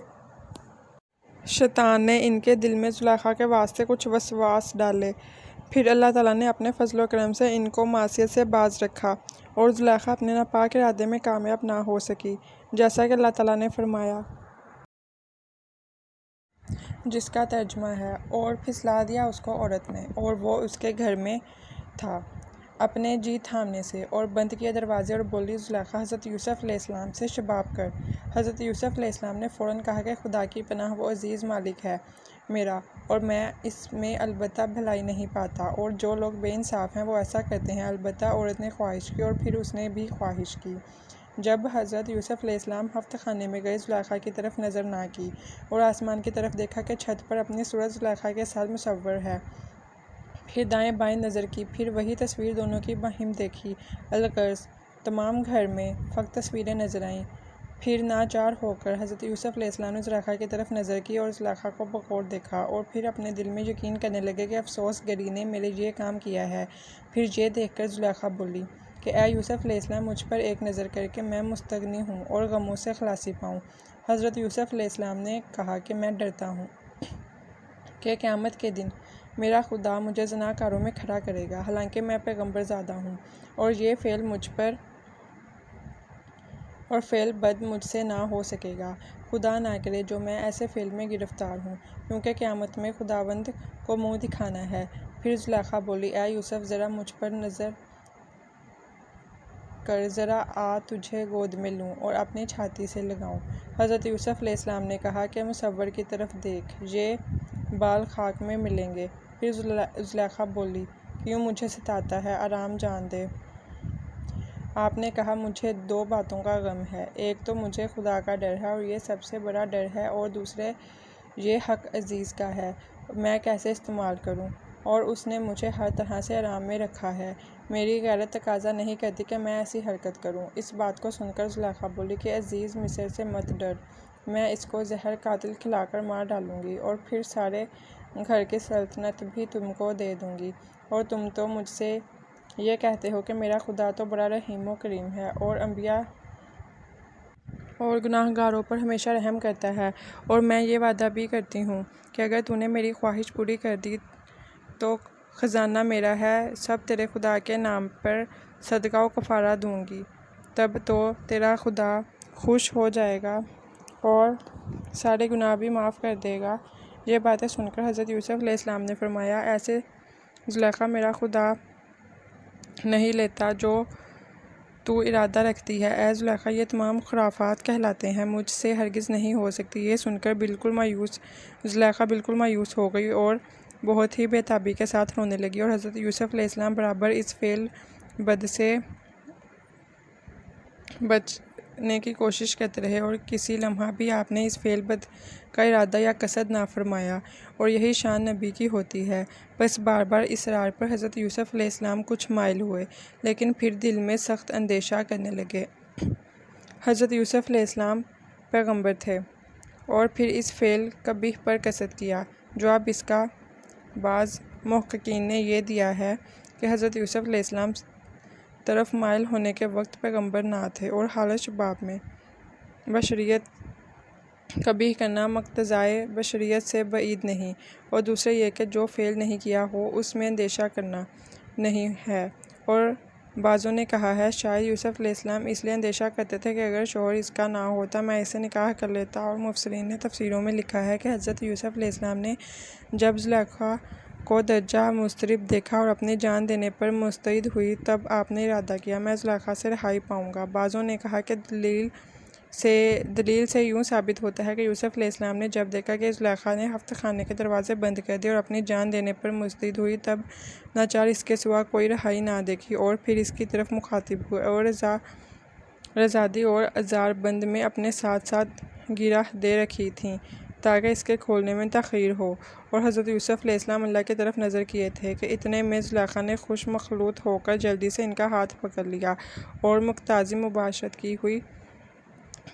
شیطان نے ان کے دل میں زلیخا کے واسطے کچھ وسواس ڈالے۔ پھر اللہ تعالیٰ نے اپنے فضل و کرم سے ان کو معصیت سے باز رکھا اور زلیخا اپنے ناپاک ارادے میں کامیاب نہ ہو سکی، جیسا کہ اللہ تعالیٰ نے فرمایا، جس کا ترجمہ ہے، اور پھسلا دیا اس کو عورت نے اور وہ اس کے گھر میں تھا اپنے جی تھامنے سے، اور بند کیے دروازے اور بولی زلیخا حضرت یوسف علیہ السلام سے شباب کر۔ حضرت یوسف علیہ السلام نے فوراً کہا کہ خدا کی پناہ، وہ عزیز مالک ہے میرا اور میں اس میں البتہ بھلائی نہیں پاتا، اور جو لوگ بے انصاف ہیں وہ ایسا کرتے ہیں۔ البتہ عورت نے خواہش کی اور پھر اس نے بھی خواہش کی۔ جب حضرت یوسف علیہ السلام ہفت خانے میں گئے، زلیخا کی طرف نظر نہ کی اور آسمان کی طرف دیکھا کہ چھت پر اپنی صورت زلیخا کے ساتھ مصور ہے۔ پھر دائیں بائیں نظر کی، پھر وہی تصویر دونوں کی باہم دیکھی۔ الغرض تمام گھر میں فقط تصویریں نظر آئیں۔ پھر ناچار ہو کر حضرت یوسف علیہ السلام نے زلیخا کی طرف نظر کی اور زلیخا کو بغور دیکھا، اور پھر اپنے دل میں یقین کرنے لگے کہ افسوس گری نے میرے یہ کام کیا ہے۔ پھر یہ دیکھ کر زلیخا بولی کہ اے یوسف علیہ السلام، مجھ پر ایک نظر کر کے میں مستغنی ہوں اور غموں سے خلاصی پاؤں۔ حضرت یوسف علیہ السلام نے کہا کہ میں ڈرتا ہوں کہ قیامت کے دن میرا خدا مجھے زناکاروں میں کھڑا کرے گا، حالانکہ میں پیغمبر زادہ ہوں، اور یہ فعل مجھ پر اور فعل بد مجھ سے نہ ہو سکے گا۔ خدا نہ کرے جو میں ایسے فعل میں گرفتار ہوں، کیونکہ قیامت میں خداوند کو منہ دکھانا ہے۔ پھر زلیخا بولی اے یوسف، ذرا مجھ پر نظر کر، ذرا آ تجھے گود میں لوں اور اپنی چھاتی سے لگاؤں۔ حضرت یوسف علیہ السلام نے کہا کہ مصور کی طرف دیکھ، یہ بال خاک میں ملیں گے۔ پھر زلیخا بولی کیوں مجھے ستاتا ہے، آرام جان دے۔ آپ نے کہا مجھے دو باتوں کا غم ہے، ایک تو مجھے خدا کا ڈر ہے اور یہ سب سے بڑا ڈر ہے، اور دوسرے یہ حق عزیز کا ہے، میں کیسے استعمال کروں، اور اس نے مجھے ہر طرح سے آرام میں رکھا ہے، میری غیرت تقاضا نہیں کرتی کہ میں ایسی حرکت کروں۔ اس بات کو سن کر زلیخا بولی کہ عزیز مصر سے مت ڈر، میں اس کو زہر قاتل کھلا کر مار ڈالوں گی اور پھر سارے گھر کی سلطنت بھی تم کو دے دوں گی، اور تم تو مجھ سے یہ کہتے ہو کہ میرا خدا تو بڑا رحیم و کریم ہے اور انبیاء اور گناہ گاروں پر ہمیشہ رحم کرتا ہے، اور میں یہ وعدہ بھی کرتی ہوں کہ اگر تو نے میری خواہش پوری کر دی تو خزانہ میرا ہے، سب تیرے خدا کے نام پر صدقہ و کفارہ دوں گی، تب تو تیرا خدا خوش ہو جائے گا اور سارے گناہ بھی معاف کر دے گا۔ یہ باتیں سن کر حضرت یوسف علیہ السلام نے فرمایا ایسے زلیخا میرا خدا نہیں لیتا جو تو ارادہ رکھتی ہے، اے زلیخا یہ تمام خرافات کہلاتے ہیں، مجھ سے ہرگز نہیں ہو سکتی۔ یہ سن کر زلیخا بالکل مایوس ہو گئی اور بہت ہی بے تابی کے ساتھ رونے لگی، اور حضرت یوسف علیہ السلام برابر اس فعل بد سے بچنے کی کوشش کرتے رہے، اور کسی لمحہ بھی آپ نے اس فعل بد کا ارادہ یا قصد نہ فرمایا، اور یہی شان نبی کی ہوتی ہے۔ بس بار بار اصرار پر حضرت یوسف علیہ السلام کچھ مائل ہوئے، لیکن پھر دل میں سخت اندیشہ کرنے لگے۔ حضرت یوسف علیہ السلام پیغمبر تھے، اور پھر اس فعل قبیح پر قصد کیا۔ جواب اس کا بعض محققین نے یہ دیا ہے کہ حضرت یوسف علیہ السلام طرف مائل ہونے کے وقت پیغمبر نہ تھے، اور حالت شباب میں بشریت قبیح کرنا مقتضائے بشریت سے بعید نہیں، اور دوسرے یہ کہ جو فعل نہیں کیا ہو اس میں اندیشہ کرنا نہیں ہے، اور بعضوں نے کہا ہے شاید یوسف علیہ السلام اس لیے اندیشہ کرتے تھے کہ اگر شوہر اس کا نہ ہوتا میں اسے نکاح کر لیتا، اور مفسرین نے تفسیروں میں لکھا ہے کہ حضرت یوسف علیہ السلام نے جب زلیخا کو درجہ مضطرب دیکھا اور اپنی جان دینے پر مستعد ہوئی تب آپ نے ارادہ کیا میں زلیخا سے رہائی پاؤں گا۔ بعضوں نے کہا کہ دلیل سے یوں ثابت ہوتا ہے کہ یوسف علیہ السلام نے جب دیکھا کہ زلیخا نے ہفت خانے کے دروازے بند کر دیے اور اپنی جان دینے پر مستعد ہوئی تب ناچار اس کے سوا کوئی رہائی نہ دیکھی، اور پھر اس کی طرف مخاطب ہوئے اور رضادی اور ازار بند میں اپنے ساتھ ساتھ گرہ دے رکھی تھیں تاکہ اس کے کھولنے میں تاخیر ہو، اور حضرت یوسف علیہ السلام اللہ کی طرف نظر کیے تھے کہ اتنے میں زلیخا نے خوش مخلوط ہو کر جلدی سے ان کا ہاتھ پکڑ لیا اور مقتضی مباشرت کی ہوئی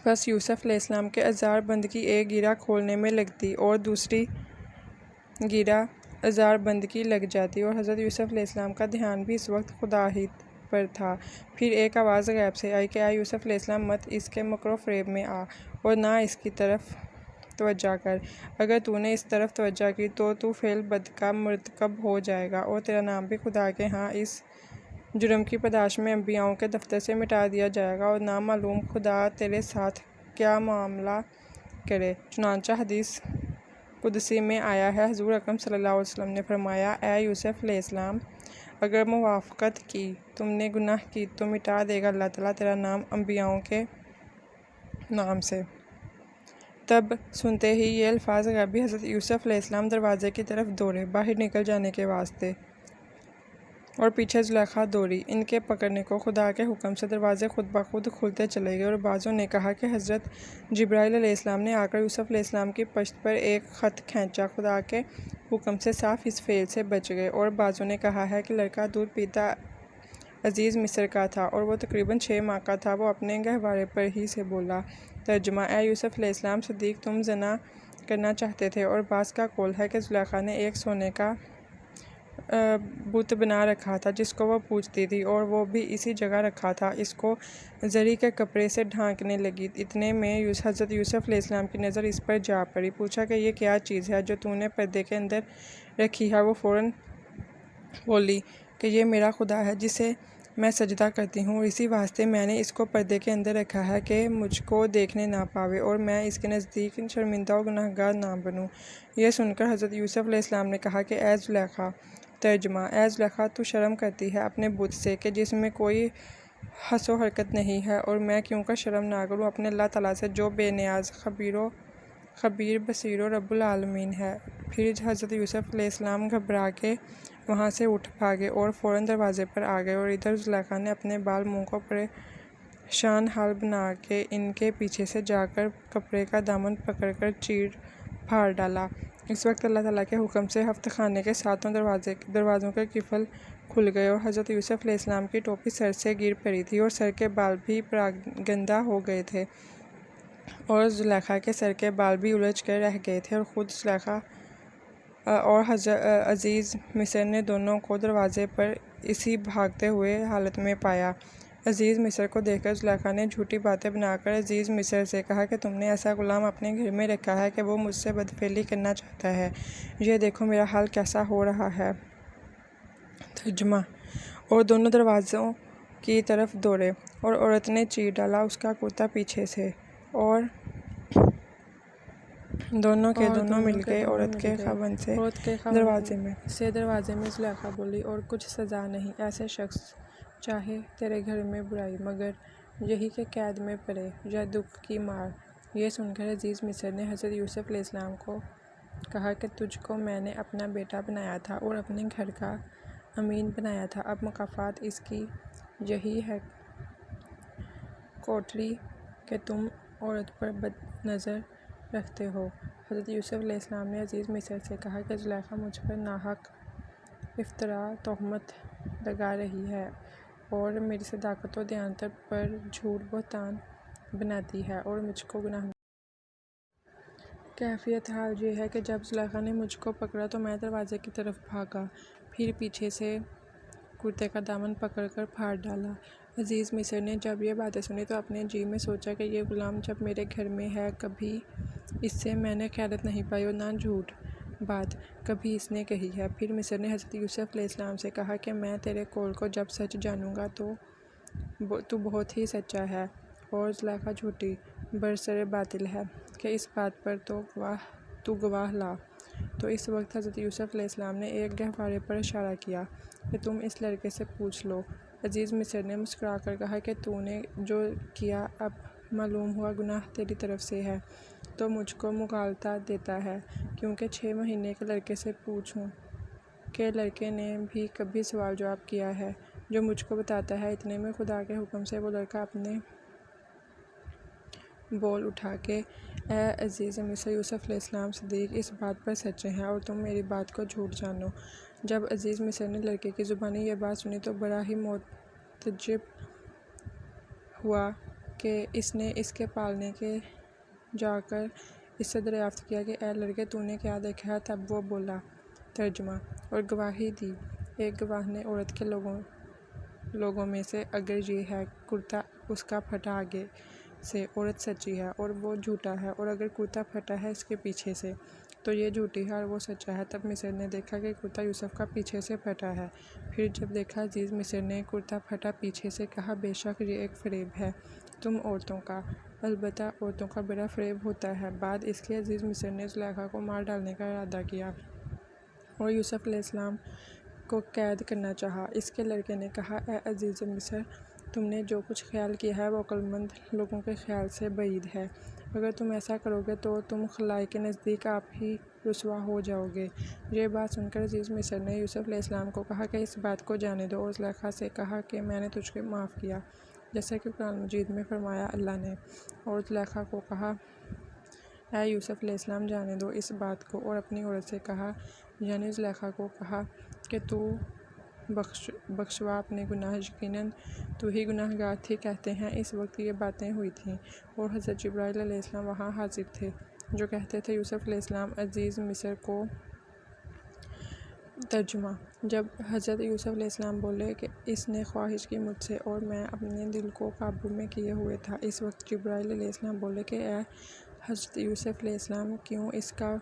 بس یوسف علیہ السلام کے ازار بند کی ایک گرہ کھولنے میں لگتی اور دوسری گرہ ازار بند کی لگ جاتی، اور حضرت یوسف علیہ السلام کا دھیان بھی اس وقت خدا ہی پر تھا۔ پھر ایک آواز غیب سے آئی کہ اے یوسف علیہ السلام مت اس کے مکر و فریب میں آ اور نہ اس کی طرف توجہ کر، اگر تو نے اس طرف توجہ کی تو فعل بد کا مرتکب ہو جائے گا اور تیرا نام بھی خدا کے ہاں اس جرم کی پاداش میں انبیاؤں کے دفتر سے مٹا دیا جائے گا، اور نہ معلوم خدا تیرے ساتھ کیا معاملہ کرے۔ چنانچہ حدیث قدسی میں آیا ہے، حضور اکرم صلی اللہ علیہ وسلم نے فرمایا اے یوسف علیہ السلام اگر موافقت کی تم نے گناہ کی تو مٹا دے گا اللہ تعالیٰ تیرا نام انبیاؤں کے نام سے۔ تب سنتے ہی یہ الفاظ غیبی حضرت یوسف علیہ السلام دروازے کی طرف دوڑے باہر نکل جانے کے واسطے، اور پیچھے زلیخا دوڑی ان کے پکڑنے کو۔ خدا کے حکم سے دروازے خود بخود کھلتے چلے گئے، اور بعضوں نے کہا کہ حضرت جبرائیل علیہ السلام نے آ کر یوسف علیہ السلام کی پشت پر ایک خط کھینچا، خدا کے حکم سے صاف اس فعل سے بچ گئے، اور بعضوں نے کہا ہے کہ لڑکا دودھ پیتا عزیز مصر کا تھا اور وہ تقریباً 6 ماہ کا تھا۔ وہ اپنے گہوارے پر ہی سے بولا۔ ترجمہ: اے یوسف علیہ السلام صدیق، تم زنا کرنا چاہتے تھے، اور بعض کا قول ہے کہ زلیخا نے ایک سونے کا بت بنا رکھا تھا جس کو وہ پوجتی تھی، اور وہ بھی اسی جگہ رکھا تھا۔ اس کو زری کے کپڑے سے ڈھانکنے لگی۔ اتنے میں حضرت یوسف علیہ السلام کی نظر اس پر جا پڑی۔ پوچھا کہ یہ کیا چیز ہے جو تو نے پردے کے اندر رکھی ہے؟ وہ فوراً بولی کہ یہ میرا خدا ہے جسے میں سجدہ کرتی ہوں، اور اسی واسطے میں نے اس کو پردے کے اندر رکھا ہے کہ مجھ کو دیکھنے نہ پاوے اور میں اس کے نزدیک شرمندہ و گناہگار نہ بنوں۔ یہ سن کر حضرت یوسف علیہ السلام نے کہا کہ اے زلیخا۔ ترجمہ: اے زلیخا، تو شرم کرتی ہے اپنے بت سے کہ جس میں کوئی حس و حرکت نہیں ہے، اور میں کیوں کر شرم نہ کروں اپنے اللہ تعالیٰ سے جو بے نیاز، خبیر، بصیر و رب العالمین ہے۔ پھر حضرت یوسف علیہ السلام گھبرا کے وہاں سے اٹھ بھاگے اور فوراً دروازے پر آ گئے، اور ادھر زلیخا نے اپنے بال منہ کو پریشان حال بنا کے ان کے پیچھے سے جا کر کپڑے کا دامن پکڑ کر چیر پھاڑ ڈالا۔ اس وقت اللہ تعالیٰ کے حکم سے ہفت خانے کے 7 دروازوں کے قفل کھل گئے، اور حضرت یوسف علیہ السلام کی ٹوپی سر سے گر پڑی تھی، اور سر کے بال بھی پراگندہ ہو گئے تھے، اور زلیخا کے سر کے بال بھی الجھ کر رہ گئے تھے، اور خود زلیخا اور عزیز مصر نے دونوں کو دروازے پر اسی بھاگتے ہوئے حالت میں پایا۔ عزیز مصر کو دیکھ کر زلیخا نے جھوٹی باتیں بنا کر عزیز مصر سے کہا کہ تم نے ایسا غلام اپنے گھر میں رکھا ہے کہ وہ مجھ سے بدفعلی کرنا چاہتا ہے۔ یہ دیکھو میرا حال کیسا ہو رہا ہے۔ ترجمہ: اور دونوں دروازوں کی طرف دوڑے، اور عورت نے چیر ڈالا اس کا کرتا پیچھے سے، اور دونوں کے دونوں مل گئے عورت کے خاوند سے دروازے میں۔ زلیخا بولی، اور کچھ سزا نہیں ایسے شخص چاہے تیرے گھر میں برائی، مگر یہی کہ قید میں پڑے یا دکھ کی مار۔ یہ سن کر عزیز مصر نے حضرت یوسف علیہ السلام کو کہا کہ تجھ کو میں نے اپنا بیٹا بنایا تھا اور اپنے گھر کا امین بنایا تھا، اب مکافات اس کی یہی ہے کوٹری کہ تم عورت پر بد نظر رکھتے ہو۔ حضرت یوسف علیہ السلام نے عزیز مصر سے کہا کہ زلیخا مجھ پر ناحق افتراء تہمت لگا رہی ہے اور میری صداقت و دیانت پر جھوٹ بہتان بناتی ہے اور مجھ کو گناہگار۔ کیفیت حال یہ ہے کہ جب زلیخا نے مجھ کو پکڑا تو میں دروازے کی طرف بھاگا، پھر پیچھے سے کرتے کا دامن پکڑ کر پھاڑ ڈالا۔ عزیز مصر نے جب یہ باتیں سنی تو اپنے جی میں سوچا کہ یہ غلام جب میرے گھر میں ہے کبھی اس سے میں نے خیانت نہیں پائی اور نہ جھوٹ بات کبھی اس نے کہی ہے۔ پھر مصر نے حضرت یوسف علیہ السلام سے کہا کہ میں تیرے قول کو جب سچ جانوں گا تو بہت ہی سچا ہے، اور زلیخا جھوٹی برسر باطل ہے کہ اس بات پر تو گواہ لا۔ تو اس وقت حضرت یوسف علیہ السلام نے ایک گہوارے پر اشارہ کیا کہ تم اس لڑکے سے پوچھ لو۔ عزیز مصر نے مسکرا کر کہا کہ تو نے جو کیا اب معلوم ہوا گناہ تیری طرف سے ہے، تو مجھ کو مغالطہ دیتا ہے کیونکہ 6 مہینے کے لڑکے سے پوچھوں کہ لڑکے نے بھی کبھی سوال جواب کیا ہے جو مجھ کو بتاتا ہے۔ اتنے میں خدا کے حکم سے وہ لڑکا اپنے بول اٹھا کہ اے عزیز مصر، یوسف علیہ السلام صدیق اس بات پر سچے ہیں اور تم میری بات کو جھوٹ جانو۔ جب عزیز مصر نے لڑکے کی زبانی یہ بات سنی تو بڑا ہی متعجب ہوا کہ اس نے اس کے پالنے کے جا کر اس سے دریافت کیا کہ اے لڑکے تو نے کیا دیکھا ہے؟ تب وہ بولا۔ ترجمہ: اور گواہی دی ایک گواہ نے عورت کے لوگوں میں سے، اگر یہ ہے کرتا اس کا پھٹا آگے سے عورت سچی ہے اور وہ جھوٹا ہے، اور اگر کرتا پھٹا ہے اس کے پیچھے سے تو یہ جھوٹی ہے اور وہ سچا ہے۔ تب مصر نے دیکھا کہ کرتا یوسف کا پیچھے سے پھٹا ہے۔ پھر جب دیکھا عزیز مصر نے کرتا پھٹا پیچھے سے، کہا بے شک یہ ایک فریب ہے تم عورتوں کا، البتہ عورتوں کا بڑا فریب ہوتا ہے۔ بعد اس کے عزیز مصر نے زلیخا کو مار ڈالنے کا ارادہ کیا اور یوسف علیہ السلام کو قید کرنا چاہا۔ اس کے لڑکے نے کہا اے عزیز مصر، تم نے جو کچھ خیال کیا ہے وہ عقل مند لوگوں کے خیال سے بعید ہے۔ اگر تم ایسا کرو گے تو تم خلائق کے نزدیک آپ ہی رسوا ہو جاؤ گے۔ یہ بات سن کر عزیز مصر نے یوسف علیہ السلام کو کہا کہ اس بات کو جانے دو، اور زلیخا سے کہا کہ میں نے تجھ کو معاف کیا جیسا کہ قرآن مجید میں فرمایا اللہ نے۔ اور زلیخا کو کہا اے یوسف علیہ السلام جانے دو اس بات کو، اور اپنی عورت سے کہا یعنی زلیخا کو کہا کہ تو بخشوا اپنے گناہ، یقیناً تو ہی گناہ گار تھی۔ کہتے ہیں اس وقت یہ باتیں ہوئی تھیں اور حضرت جبرائیل علیہ السلام وہاں حاضر تھے، جو کہتے تھے یوسف علیہ السلام عزیز مصر کو۔ ترجمہ: جب حضرت یوسف علیہ السلام بولے کہ اس نے خواہش کی مجھ سے اور میں اپنے دل کو قابو میں کیے ہوئے تھا، اس وقت جبرائیل علیہ السلام بولے کہ اے حضرت یوسف علیہ السلام، کیوں اس کا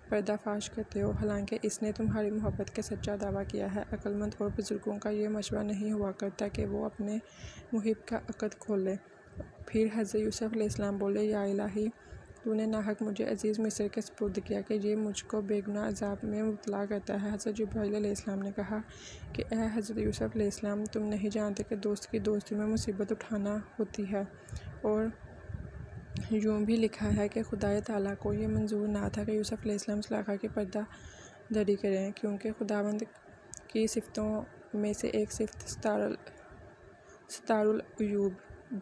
پردہ فاش کرتے ہو، حالانکہ اس نے تمہاری محبت کا سچا دعویٰ کیا ہے۔ عقل مند اور بزرگوں کا یہ مشورہ نہیں ہوا کرتا کہ وہ اپنے محب کا عقد کھولے۔ پھر حضرت یوسف علیہ السلام بولے، یا الہی، تو نے ناحق مجھے عزیز مصر کے سپرد کیا کہ یہ مجھ کو بے گناہ عذاب میں مبتلا کرتا ہے۔ حضرت جبرائیل علیہ السلام نے کہا کہ اے حضرت یوسف علیہ السلام، تم نہیں جانتے کہ دوست کی دوستی میں مصیبت اٹھانا ہوتی ہے، اور یوں بھی لکھا ہے کہ خدائے تعالیٰ کو یہ منظور نہ تھا کہ یوسف علیہ السلام زلیخا کی پردہ داری کریں، کیونکہ خداوند کی صفتوں میں سے ایک صفت ستار العیوب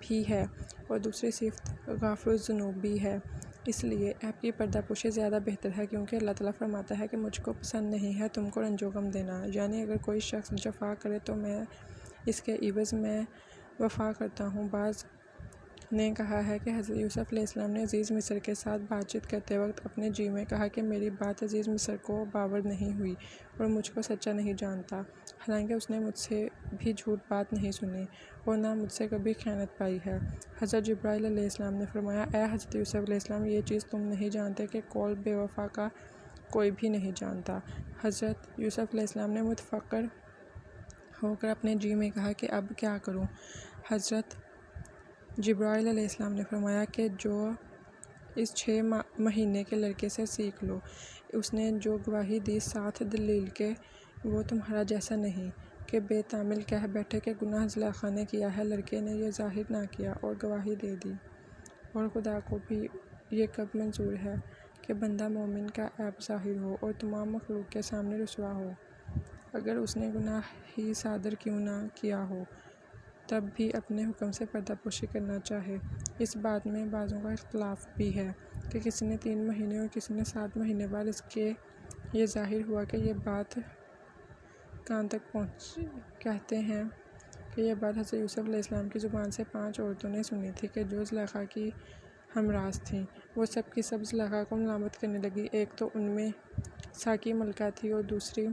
بھی ہے اور دوسری صفت غافر الذنوب بھی ہے۔ اس لیے آپ کی پردہ پوشی زیادہ بہتر ہے، کیونکہ اللہ تعالیٰ فرماتا ہے کہ مجھ کو پسند نہیں ہے تم کو رنج و غم دینا، یعنی اگر کوئی شخص جفا کرے تو میں اس کے عوض میں وفا کرتا ہوں۔ بعض نے کہا ہے کہ حضرت یوسف علیہ السلام نے عزیز مصر کے ساتھ بات چیت کرتے وقت اپنے جی میں کہا کہ میری بات عزیز مصر کو باور نہیں ہوئی اور مجھ کو سچا نہیں جانتا، حالانکہ اس نے مجھ سے بھی جھوٹ بات نہیں سنی اور نہ مجھ سے کبھی خیانت پائی ہے۔ حضرت جبرائیل علیہ السلام نے فرمایا، اے حضرت یوسف علیہ السلام، یہ چیز تم نہیں جانتے کہ قول بے وفا کا کوئی بھی نہیں جانتا۔ حضرت یوسف علیہ السلام نے متفکر ہو کر اپنے جی میں کہا کہ اب کیا کروں؟ حضرت جبرائیل علیہ السلام نے فرمایا کہ جو اس 6 مہینے کے لڑکے سے سیکھ لو۔ اس نے جو گواہی دی ساتھ دلیل کہ وہ تمہارا جیسا نہیں، کہ بے تامل کہہ بیٹھے کہ گناہ زلیخا نے کیا ہے، لڑکے نے یہ ظاہر نہ کیا اور گواہی دے دی، اور خدا کو بھی یہ کب منظور ہے کہ بندہ مومن کا عیب ظاہر ہو اور تمام مخلوق کے سامنے رسوا ہو، اگر اس نے گناہ ہی صادر کیوں نہ کیا ہو، تب بھی اپنے حکم سے پردہ پوشی کرنا چاہے۔ اس بات میں بعضوں کا اختلاف بھی ہے کہ کسی نے 3 مہینے اور کسی نے 7 مہینے بعد اس کے یہ ظاہر ہوا کہ یہ بات کان تک پہنچی۔ کہتے ہیں کہ یہ بات حضرت یوسف علیہ السلام کی زبان سے 5 عورتوں نے سنی تھی کہ جو زلیخا کی ہمراز تھیں۔ وہ سب کی سب زلیخا کو ملامت کرنے لگیں۔ ایک تو ان میں ساقی ملکہ تھی اور دوسری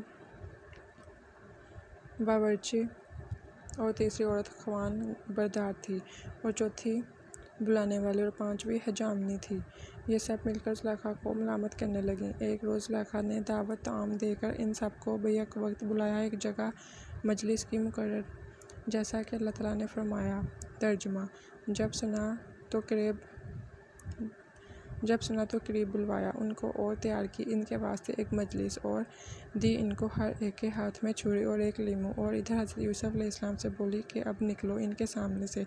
باورچی اور تیسری عورت خوان بردار تھی اور چوتھی بلانے والی اور 5ویں حجامنی تھی۔ یہ سب مل کر زلیخا کو ملامت کرنے لگیں۔ ایک روز زلیخا نے دعوت طعام دے کر ان سب کو بیک وقت بلایا، ایک جگہ مجلس کی مقرر، جیسا کہ اللہ تعالیٰ نے فرمایا۔ ترجمہ: جب سنا تو قریب بلوایا ان کو اور تیار کی ان کے واسطے ایک مجلس، اور دی ان کو ہر ایک کے ہاتھ میں چھری اور ایک لیمو، اور ادھر حضرت یوسف علیہ السلام سے بولی کہ اب نکلو ان کے سامنے سے،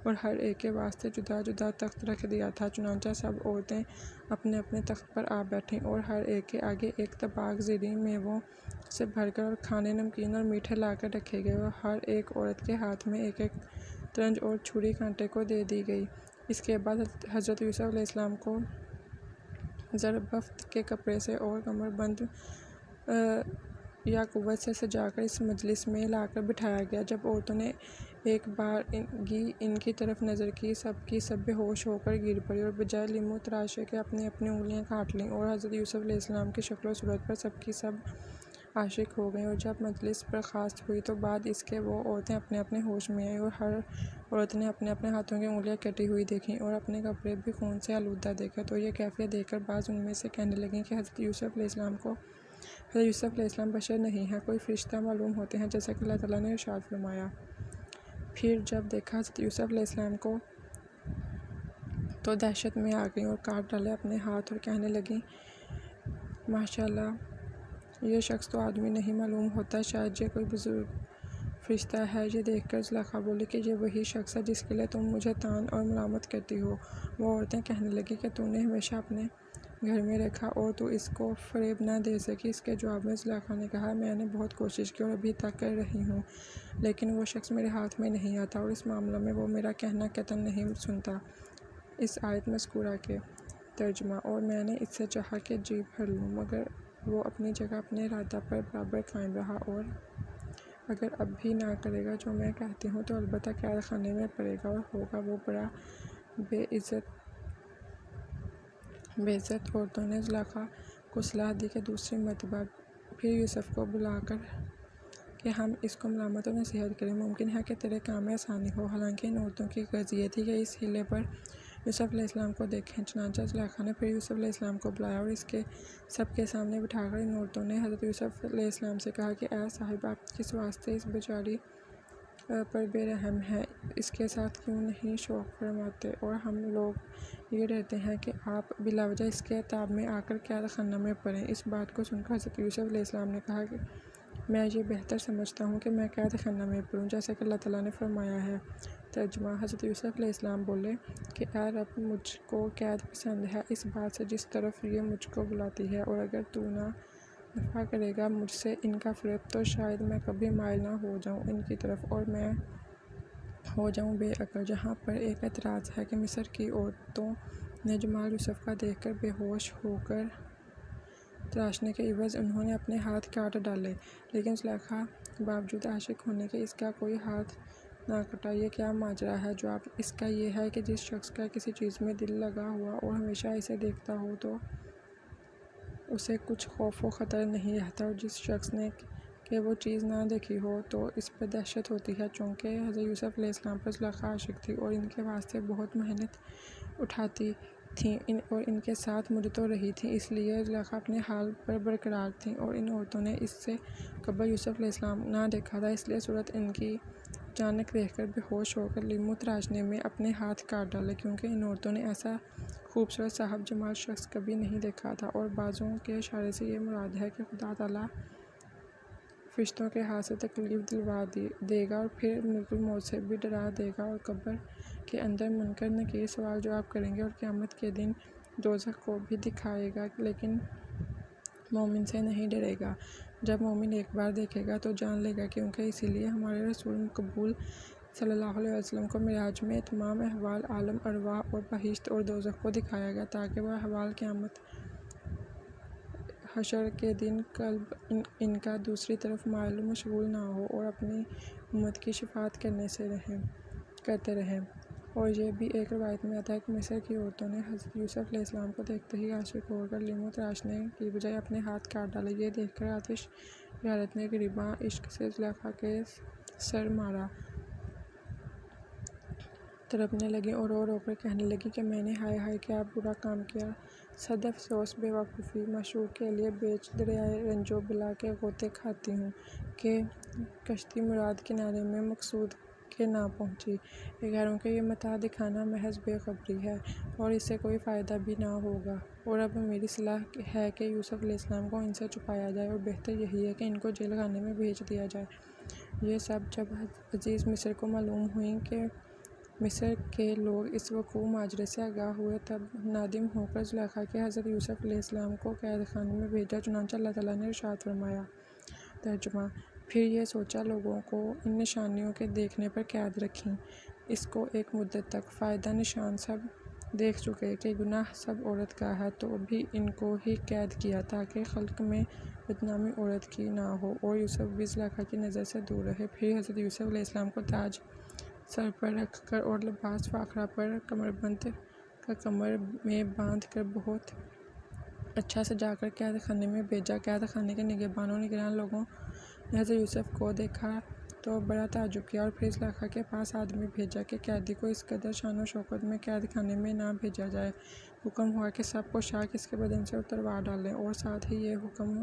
اور ہر ایک کے واسطے جدا جدا تخت رکھ دیا تھا۔ چنانچہ سب عورتیں اپنے اپنے تخت پر آ بیٹھیں اور ہر ایک کے آگے ایک طباق زرعی میووں سے بھر کر اور کھانے نمکین اور میٹھے لا کر رکھے گئے، اور ہر ایک عورت کے ہاتھ میں ایک ایک ترنج اور چھری کانٹے کو دے دی گئی۔ اس کے بعد حضرت یوسف علیہ السلام کو زربفت کے کپڑے سے اور کمر بند یاقوت سے سجا کر اس مجلس میں لا کر بٹھایا گیا۔ جب عورتوں نے ایک بارگی ان کی طرف نظر کی، سب کی سب بے ہوش ہو کر گر پڑی اور بجائے لیمو تراشے کے اپنی اپنی انگلیاں کاٹ لیں، اور حضرت یوسف علیہ السلام کی شکل و صورت پر سب کی سب عاشق ہو گئیں۔ اور جب مجلس برخاست ہوئی تو بعد اس کے وہ عورتیں اپنے اپنے ہوش میں آئیں، اور ہر عورت نے اپنے اپنے ہاتھوں کی انگلیاں کٹی ہوئی دیکھیں اور اپنے کپڑے بھی خون سے آلودہ دیکھے، تو یہ کیفیت دیکھ کر بعض ان میں سے کہنے لگیں کہ حضرت یوسف علیہ السلام کو حضرت یوسف علیہ السلام بشر نہیں ہیں، کوئی فرشتہ معلوم ہوتے ہیں، جیسا کہ اللہ تعالیٰ نے ارشاد فرمایا۔ پھر جب دیکھا حضرت یوسف علیہ السلام کو تو دہشت میں آ گئیں اور کاٹ ڈالے اپنے ہاتھ اور کہنے لگیں، ماشاءاللہ، یہ شخص تو آدمی نہیں معلوم ہوتا، شاید یہ کوئی بزرگ فرشتہ ہے۔ یہ دیکھ کر زلیخا بولی کہ یہ وہی شخص ہے جس کے لیے تم مجھے طعن اور ملامت کرتی ہو۔ وہ عورتیں کہنے لگیں کہ تو نے ہمیشہ اپنے گھر میں رکھا اور تو اس کو فریب نہ دے سکی۔ اس کے جواب میں زلیخا نے کہا، میں نے بہت کوشش کی اور ابھی تک کر رہی ہوں، لیکن وہ شخص میرے ہاتھ میں نہیں آتا، اور اس معاملہ میں وہ میرا کہنا قطعاً نہیں سنتا۔ اس آیت مذکورہ کے ترجمہ: اور میں نے اس سے چاہا کہ جی بھر لوں، مگر وہ اپنی جگہ اپنے ارادہ پر برابر قائم رہا اور اگر اب بھی نہ کرے گا جو میں کہتی ہوں تو البتہ قید خانے میں پڑے گا، اور ہوگا وہ بڑا بے عزت۔ عورتوں نے زلیخا کو صلاح دی کہ دوسری مرتبہ پھر یوسف کو بلا کر کہ ہم اس کو ملامت اور نصیحت کریں، ممکن ہے کہ تیرے کام میں آسانی ہو۔ حالانکہ ان عورتوں کی غرض یہ تھی کہ اس حیلے پر یوسف علیہ السلام کو دیکھیں۔ چنانچہ زلیخا نے پھر یوسف علیہ السلام کو بلایا اور اس کے سب کے سامنے بٹھا کر ان عورتوں نے حضرت یوسف علیہ السلام سے کہا کہ اے صاحب، آپ کس واسطے اس بیچاری پر بے رحم ہیں، اس کے ساتھ کیوں نہیں شفقت فرماتے؟ اور ہم لوگ یہ ڈرتے ہیں کہ آپ بلا وجہ اس کے تاب میں آ کر قید خانہ میں پڑیں۔ اس بات کو سن کر حضرت یوسف علیہ السلام نے کہا کہ میں یہ بہتر سمجھتا ہوں کہ میں قید خانہ میں پڑوں، جیسا کہ اللہ تعالیٰ نے فرمایا ہے۔ ترجمہ: حضرت یوسف علیہ السلام بولے کہ اے رب، مجھ کو قید پسند ہے اس بات سے جس طرف یہ مجھ کو بلاتی ہے، اور اگر تو نہ دفع کرے گا مجھ سے ان کا فریب تو شاید میں کبھی مائل نہ ہو جاؤں ان کی طرف، اور میں ہو جاؤں بے عقل۔ جہاں پر ایک اعتراض ہے کہ مصر کی عورتوں نے جمال یوسف کا دیکھ کر بے ہوش ہو کر تراشنے کے عوض انہوں نے اپنے ہاتھ کاٹ ڈالے، لیکن زلیخا باوجود عاشق ہونے کے اس کا کوئی ہاتھ نہ کاٹا۔ یہ کیا ماجرا ہے؟ جواب اس کا یہ ہے کہ جس شخص کا کسی چیز میں دل لگا ہوا اور ہمیشہ اسے دیکھتا ہو تو اسے کچھ خوف و خطر نہیں رہتا، اور جس شخص نے کہ وہ چیز نہ دیکھی ہو تو اس پر دہشت ہوتی ہے۔ چونکہ حضرت یوسف علیہ السلام پر زلیخا عاشق تھی اور ان کے واسطے بہت محنت اٹھاتی تھیں اور ان کے ساتھ مدتوں رہی تھیں، اس لیے زلیخا اپنے حال پر برقرار تھیں، اور ان عورتوں نے اس سے قبل یوسف علیہ السلام نہ دیکھا تھا، اس لیے صورت ان کی اچانک دیکھ کر بے ہوش ہو کر لیموں تراشنے میں اپنے ہاتھ کاٹ ڈالے، کیونکہ ان عورتوں نے ایسا خوبصورت صاحب جمال شخص کبھی نہیں دیکھا تھا۔ اور بعضوں کے اشارے سے یہ مراد ہے کہ خدا تعالیٰ فرشتوں کے ہاتھ سے تکلیف دلوا دے گا اور پھر ملک الموت سے بھی ڈرا دے گا، اور قبر کے اندر منکر نکیر سوال جواب کریں گے، اور قیامت کے دن دوزخ کو بھی دکھائے گا، لیکن مومن سے نہیں ڈرے گا۔ جب مومن ایک بار دیکھے گا تو جان لے گا، کیونکہ اسی لیے ہمارے رسول مقبول صلی اللہ علیہ وسلم کو معراج میں تمام احوال عالم ارواح اور بہشت اور دوزخ کو دکھایا گیا، تاکہ وہ احوال قیامت حشر کے دن قلب ان کا دوسری طرف مائل و مشغول نہ ہو اور اپنی امت کی شفاعت کرتے رہیں۔ اور یہ بھی ایک روایت میں آتا ہے کہ مصر کی عورتوں نے حضرت یوسف علیہ السلام کو دیکھتے ہی عاشق ہو کر لیموں تراشنے کی بجائے اپنے ہاتھ کاٹ ڈالے۔ یہ دیکھ کر آتش غیرت نے غریباں عشق سے زلیخا کے سر مارا، تڑپنے لگیں اور رو رو کر کہنے لگیں کہ میں نے ہائے ہائے کیا برا کام کیا، صد افسوس بے وقوفی، معشوق کے لیے بیچ دریائے رنج و بلا کے غوطے کھاتی ہوں کہ کشتی مراد کنارے میں مقصود کے نہ پہنچی۔ غیروں کو یہ متاع دکھانا محض بے خبری ہے اور اس سے کوئی فائدہ بھی نہ ہوگا، اور اب میری صلاح ہے کہ یوسف علیہ السلام کو ان سے چھپایا جائے، اور بہتر یہی ہے کہ ان کو جیل خانے میں بھیج دیا جائے۔ یہ سب جب عزیز مصر کو معلوم ہوئیں کہ مصر کے لوگ اس وقوع ماجرے سے آگاہ ہوئے، تب نادم ہو کر زلیخا نے حضرت یوسف علیہ السلام کو قید خانے میں بھیجا، چنانچہ اللہ تعالیٰ نے ارشاد فرمایا۔ ترجمہ: پھر یہ سوچا لوگوں کو ان نشانیوں کے دیکھنے پر قید رکھیں، اس کو ایک مدت تک فائدہ نشان سب دیکھ چکے کہ گناہ سب عورت کا ہے، تو بھی ان کو ہی قید کیا تاکہ خلق میں بدنامی عورت کی نہ ہو اور یوسف بھی زلیخا کی نظر سے دور رہے۔ پھر حضرت یوسف علیہ السلام کو تاج سر پر رکھ کر اور لباس فاخرہ پر کمربند کا کمر میں باندھ کر بہت اچھا سجا کر قید خانے میں بھیجا۔ قید خانے کے نگہبانوں نگران لوگوں نے حضرت یوسف کو دیکھا تو بڑا تعجب کیا، اور پھر زلیخا کے پاس آدمی بھیجا کہ قیدی کو اس قدر شان و شوکت میں قید خانے میں نہ بھیجا جائے۔ حکم ہوا کہ سب پوشاک اس کے بدن سے اتروا ڈالیں، اور ساتھ ہی یہ حکم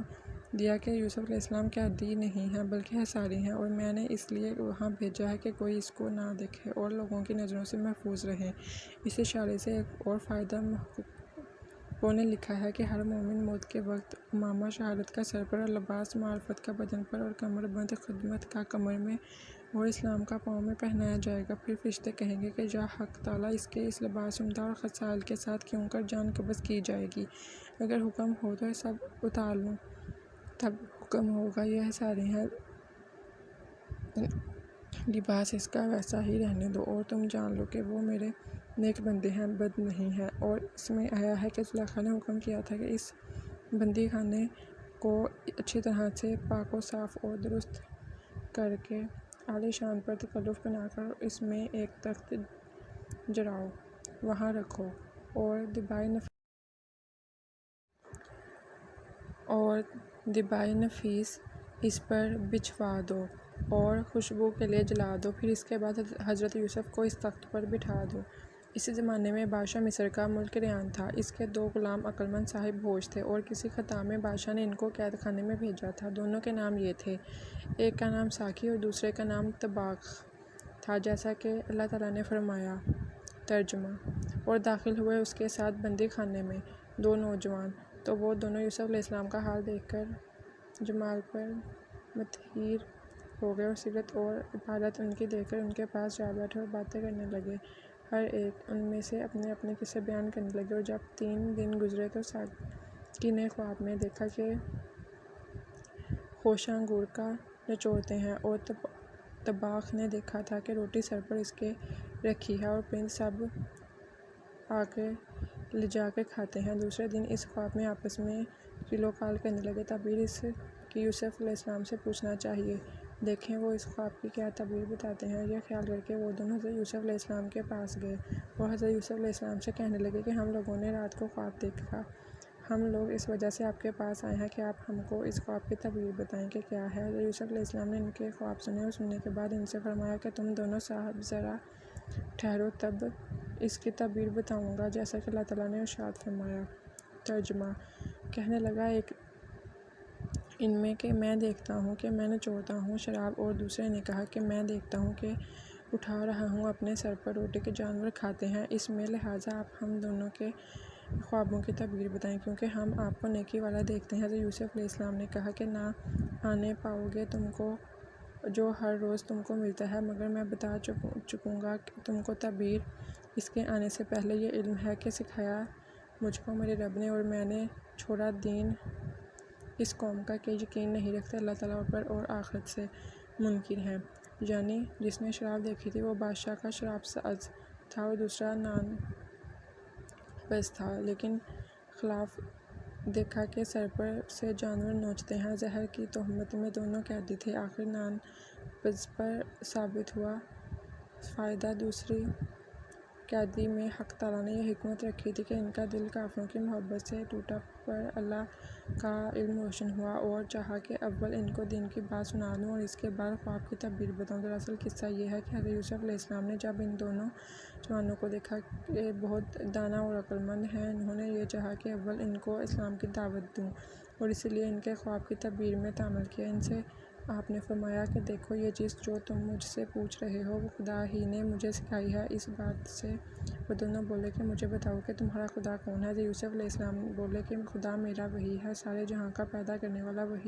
دیا کہ یوسف علیہ السلام قیدی نہیں ہیں بلکہ حصاری ہیں، اور میں نے اس لیے وہاں بھیجا ہے کہ کوئی اس کو نہ دیکھے اور لوگوں کی نظروں سے محفوظ رہیں۔ اس اشارے سے ایک اور فائدہ محققوں نے لکھا ہے کہ ہر مومن موت کے وقت عمامہ شہادت کا سر پر اور لباس معرفت کا بدن پر اور کمر بند خدمت کا کمر میں اور اسلام کا پاؤں میں پہنایا جائے گا۔ پھر فرشتے کہیں گے کہ یا حق تعالیٰ، اس کے اس لباس عمدہ اور خصائل کے ساتھ کیوں کر جان قبض کی جائے گی؟ اگر حکم ہو تو سب اتار لوں۔ تب حکم ہوگا یہ حصاری ہے، لباس اس کا ویسا ہی رہنے دو، اور تم جان لو کہ وہ میرے نیک بندے ہیں، بد نہیں ہیں۔ اور اس میں آیا ہے کہ زلیخا نے حکم کیا تھا کہ اس بندی خانے کو اچھی طرح سے پاک و صاف اور درست کر کے عالی شان پر تکلف بنا کر اس میں ایک تخت جڑاؤ، وہاں رکھو اور دبائی نفیس اس پر بچھوا دو اور خوشبو کے لیے جلا دو، پھر اس کے بعد حضرت یوسف کو اس تخت پر بٹھا دو۔ اسی زمانے میں بادشاہ مصر کا ملک ریان تھا۔ اس کے 2 غلام عقلمند صاحب ہوش تھے اور کسی خطا میں بادشاہ نے ان کو قید خانے میں بھیجا تھا۔ دونوں کے نام یہ تھے، ایک کا نام ساقی اور دوسرے کا نام طباخ تھا، جیسا کہ اللہ تعالیٰ نے فرمایا۔ ترجمہ: اور داخل ہوئے اس کے ساتھ بندی خانے میں 2 نوجوان، تو وہ دونوں یوسف علیہ السلام کا حال دیکھ کر جمال پر متحیر ہو گئے اور سیرت اور عبادت ان کی دیکھ کر ان کے پاس جا بیٹھے اور باتیں کرنے لگے۔ ہر ایک ان میں سے اپنے اپنے قصے بیان کرنے لگے، اور جب 3 دن گزرے تو ساقی نے خواب میں دیکھا کہ خوشہ انگور کا نچوڑتے ہیں، اور طباخ نے دیکھا تھا کہ روٹی سر پر اس کے رکھی ہے اور پرند سب آ کے لجا کے کھاتے ہیں۔ دوسرے دن اس خواب میں آپس میں قیل و قال کرنے لگے۔ تعبیر اس کی یوسف علیہ السلام سے پوچھنا چاہیے، دیکھیں وہ اس خواب کی کیا تعبیر بتاتے ہیں۔ یہ خیال کر کے وہ دونوں حضرت یوسف علیہ السلام کے پاس گئے اور حضرت یوسف علیہ السلام سے کہنے لگے کہ ہم لوگوں نے رات کو خواب دیکھا، ہم لوگ اس وجہ سے آپ کے پاس آئے ہیں کہ آپ ہم کو اس خواب کی تعبیر بتائیں کہ کیا ہے۔ حضرت یوسف علیہ السلام نے ان کے خواب سنے اور سننے کے بعد ان سے فرمایا کہ تم دونوں صاحب ذرا ٹھہرو، تب اس کی تعبیر بتاؤں گا جیسا کہ اللہ تعالیٰ نے ارشاد فرمایا۔ ترجمہ: کہنے لگا ایک ان میں کہ میں دیکھتا ہوں کہ میں نچوڑتا ہوں شراب، اور دوسرے نے کہا کہ میں دیکھتا ہوں کہ اٹھا رہا ہوں اپنے سر پر روٹی کہ جانور کھاتے ہیں اس میں، لہٰذا آپ ہم دونوں کے خوابوں کی تعبیر بتائیں کیونکہ ہم آپ کو نیکی والا دیکھتے ہیں۔ حضرت یوسف علیہ السلام نے کہا کہ نہ آنے پاؤ گے تم کو جو ہر روز تم کو ملتا ہے، مگر میں بتا چکوں گا تم کو تعبیر۔ اس کے آنے سے پہلے یہ علم ہے کہ سکھایا مجھ کو میرے رب نے، اور میں نے چھوڑا دین اس قوم کا کہ یقین نہیں رکھتے اللہ تعالیٰ پر اور آخرت سے منکر ہیں۔ یعنی جس نے شراب دیکھی تھی وہ بادشاہ کا شراب ساز تھا اور دوسرا نان بز تھا، لیکن خلاف دیکھا کہ سر پر سے جانور نوچتے ہیں۔ زہر کی تہمت میں دونوں قیدی تھے، آخر نان بز پر ثابت ہوا فائدہ۔ دوسری قیدی میں حق تعالیٰ نے یہ حکمت رکھی تھی کہ ان کا دل کافروں کی محبت سے ٹوٹا، پر اللہ کا علم روشن ہوا اور چاہا کہ اول ان کو دین کی بات سنا دوں اور اس کے بعد خواب کی تعبیر بتاؤں۔ دراصل قصہ یہ ہے کہ حضرت یوسف علیہ السلام نے جب ان دونوں جوانوں کو دیکھا کہ بہت دانا اور عقلمند ہیں، انہوں نے یہ چاہا کہ اول ان کو اسلام کی دعوت دوں، اور اسی لیے ان کے خواب کی تعبیر میں تعامل کیا۔ ان سے آپ نے فرمایا کہ دیکھو یہ چیز جو تم مجھ سے پوچھ رہے ہو وہ خدا ہی نے مجھے سکھائی ہے۔ اس بات سے وہ دونوں بولے کہ مجھے بتاؤ کہ تمہارا خدا کون ہے۔ حضرت یوسف علیہ السلام بولے کہ خدا میرا وہی ہے، سارے جہاں کا پیدا کرنے والا وہی